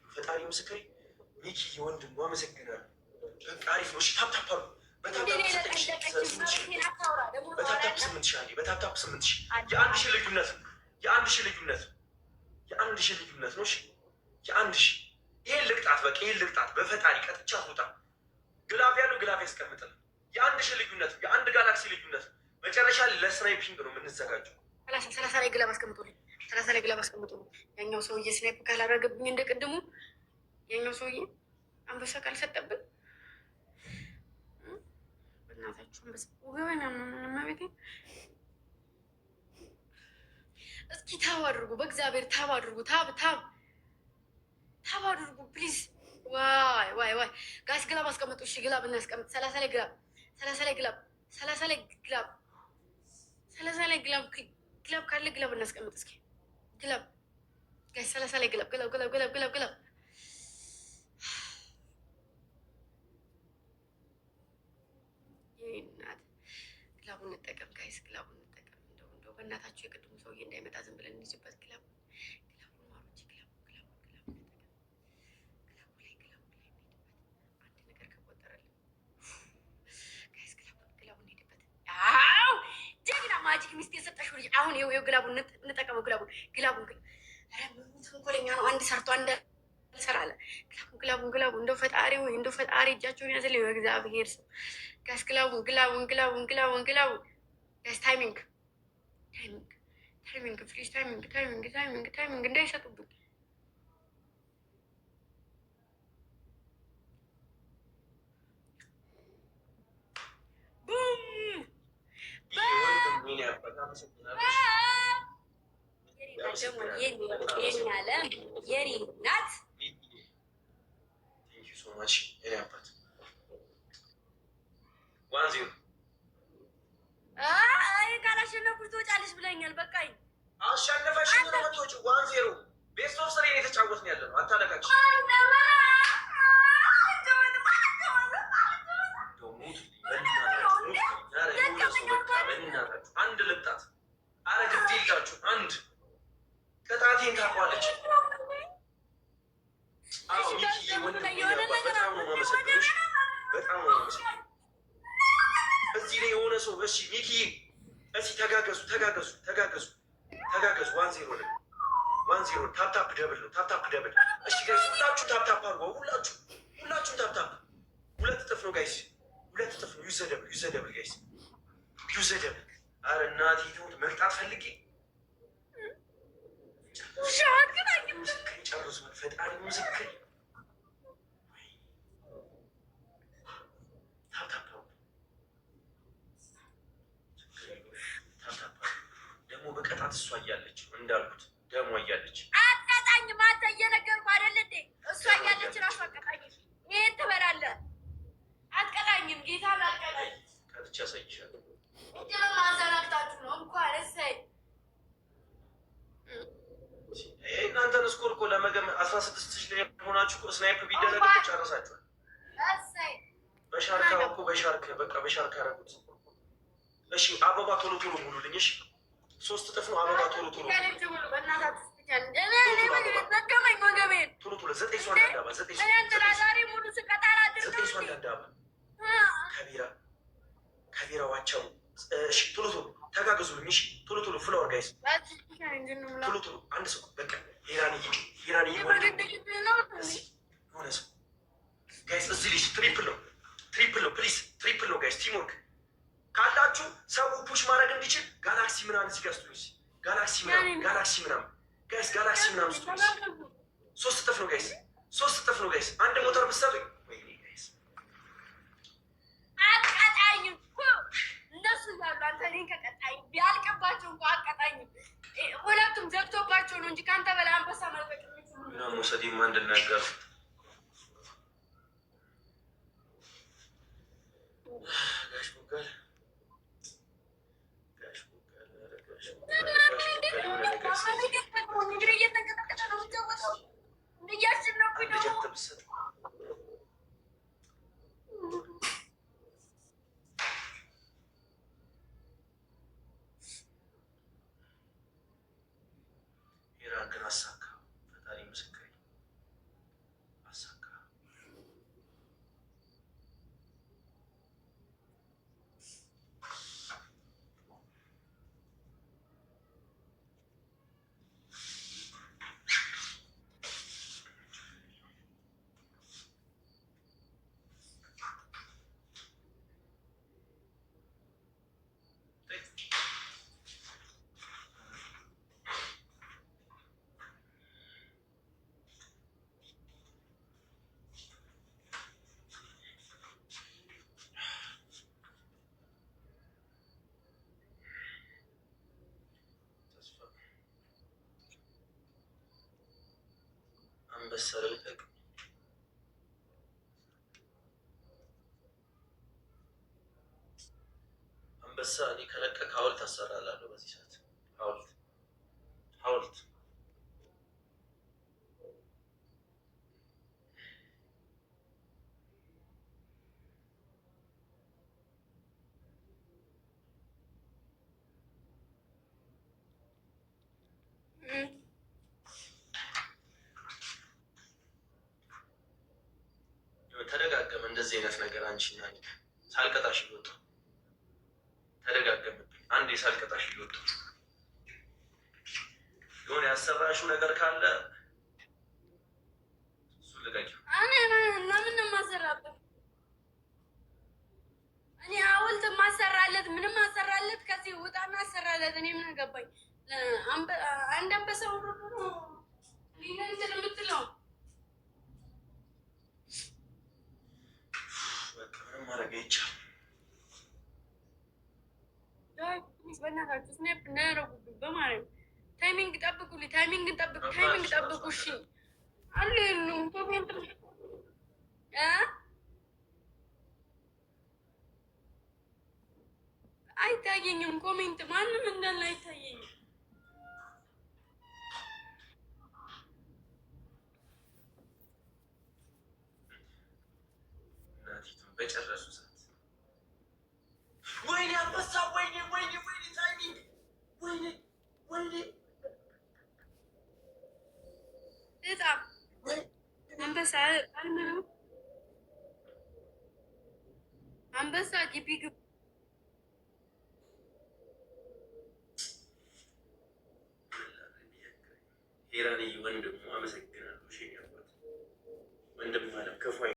ፈጣሪ ምስክሬ ሚኪ የወንድሙ አመሰግናለሁ። በቃ አሪፍ ነው። እሺ ታፕታፕ አሉ። በታፕታፕ 8000 የአንድ ሺህ ልዩነት ነው። እሺ ይሄን ልቅጣት። በቃ ይሄን ልቅጣት። በፈጣሪ ቀጥቻ ትውጣ። ግላፍ ያለው ግላፍ ያስቀምጥል። የአንድ ሺህ ልዩነት ነው። የአንድ ጋላክሲ ልዩነት ነው። መጨረሻ ለስናይፒንግ ነው የምንዘጋጀው። 30 ላይ ግላፍ አስቀምጡልኝ። ያኛው ሰውዬ ስናይፕ ካላደረገብኝ እንደ ቅድሙ ያኛው ሰውዬ አንበሳ ካልሰጠብን በእናታችሁ አንበሳ ወገበና ቤቴ እስኪ ታብ አድርጉ። በእግዚአብሔር ታብ አድርጉ። ታብ አድርጉ ፕሊዝ። ዋይ ጋይስ ግላብ አስቀምጡ። እሺ ግላብ እናስቀምጥ። 30 ላይ ግላብ ካለ ግላብ እናስቀምጥ። እስኪ ግላብ ጋይስ 30 ላይ ግላብ ይናት ግላቡን እንጠቀም ጋይስ፣ ግላቡን እንጠቀም። እንደው በእናታችሁ የቅድሙ ሰውዬ እንዳይመጣ ዝም ብለን እንይዝበት። ግላቡን ማሮች ሚስት የሰጠሽው ልጅ አሁን ይኸው ግላቡን እንጠቀመው። ግላቡን ግን ተንኮለኛ ነው። አንድ ሰርቶ አንድ ሰራለ። ግላቡን እንደው ፈጣሪ ወይ እንደው ፈጣሪ እጃቸውን ያዘልኝ በእግዚአብሔር ስም ጋስ ግላቡን ጋስ ታይሚንግ ፕሊዝ ታይሚንግ እንዳይሰጡብኝ። የኔ ናት ካላሸነፍኩ ትወጫለሽ ብለኛል። በቃኝ። አሸነፈሽ ነው የምትወጪው። 1-0 ቤስት ኦፍ 3 እየተጫወትን ያለ ነው። አታለቃችሁ አንድ ልጣት አረ ግድ ይላችሁ አንድ ቅጣቴን ታውቋለች። በጣም ነው የማመሰግነው። በጣም ነው የማመሰግነው። እዚህ ላይ የሆነ ሰው እሺ ሚኪ እዚህ ተጋገዙ 1-0 ታፕታፕ ደብል ነው። ታፕታፕ ደብል እሺ ጋይስ ሁላችሁ ታፕታፕ አድርጎ ሁላችሁ ታፕታፕ 2 እጥፍ ነው ጋይስ 2 እጥፍ ነው። ዩዘደብል ጋይስ ዩዘደብል። አረ እናቴ ትሙት መቅጣት ፈልጌ ጨርሱ። ፈጣሪ ምስክር ደግሞ በቀጣት እሷ እያለች እንዳልኩት ደግሞ እያለች አትቀጣኝም። አንተ እየነገርኩህ አይደል እንዴ? እሷ እያለች ራሱ አትቀጣኝም። ይሄን ትበላለህ። አትቀጣኝም። ጌታ አትቀጣኝ። ቀጥቼ አሳይሻለሁ። ማዘናግታችሁ ነው እንኳን እሰይ እናንተን ስኮር እኮ ለመገመት 16 ላይ ሆናችሁ ስናይፕ ቢደረግ ጨረሳችኋል። በሻርካ እኮ በሻርካ አደረጉት። እሺ አበባ ቶሎ ሙሉልኝ። እሺ 3 እጥፍ ነው አበባ ቶሎ ቶሎ 9 ሰው አንዳባ ከቢራ ዋቻው። እሺ ቶሎ ተጋገዙልኝ። እሺ ቶሎ ፍላወር ጋይስ ቶሎ አንድ ሰው በቃ ሄራን ሆነ ሰው ጋይስ እዚህ ልጅ ትሪፕል ነው ፕሊዝ ትሪፕል ነው ጋይስ። ቲምወርክ ካላችሁ ሰው ፑሽ ማድረግ እንዲችል ጋላክሲ ምናምን ሲገዝቱኝ ጋላክሲ ምናምን ጋይስ ጋላክሲ ምናምን ስጡኝ። 3 እጥፍ ነው ጋይስ አንድ ሞተር ብትሰጡኝ ወይኔ ጋይስ አትቀጣኝም። እነሱ እያሉ አንተ እኔን ከቀጣኝ ቢያልቅባቸው እንኳ አትቀጣኝም። ሁለቱም ዘግቶባቸው ነው እንጂ ከአንተ በላይ አንበሳ መልቀቅ እና መውሰዴማ እንድናገር ግን አሳካ። ፈጣሪ ምስክሬ አሳካ። አንበሳ ልልቀቅ። አንበሳ እኔ ከለቀቅ ሐውልት አሰራላለሁ። በዚህ ሰዓት ሐውልት ተደጋገመ እንደዚህ አይነት ነገር። አንቺና ሳልቀጣሽ ይወጣ ተደጋገመብኝ። አንድ አንዴ ሳልቀጣሽ እየወጡ የሆነ ያሰራሽው ነገር ካለ እሱ ልቀቂው። ለምን ነው የማሰራበት? እኔ ሐውልት ማሰራለት ምንም ማሰራለት ከዚህ ውጣና አሰራለት። እኔ ምን አገባኝ? አንድ አንበሳ ወርዶ ነው እንትን የምትለው። በቃ ምንም ማድረግ አይቻልም። በእናታችሁ ስኔፕ እንዳያደርጉብኝ በማርያም ታይሚንግ ጠብቁልኝ። ታይሚንግ ጠብቁ። እሺ አለ የሉም ኮሜንት አይታየኝም። ኮሜንት ማንም እንዳለ አይታየኝም። እናቲቱን በጨረሱ ሰዓት ወይኔ አንበሳ፣ ወይኔ ታይሚንግ፣ ወይኔ በጣም አንበሳ አልምነው አንበሳ ግቢ ግቢ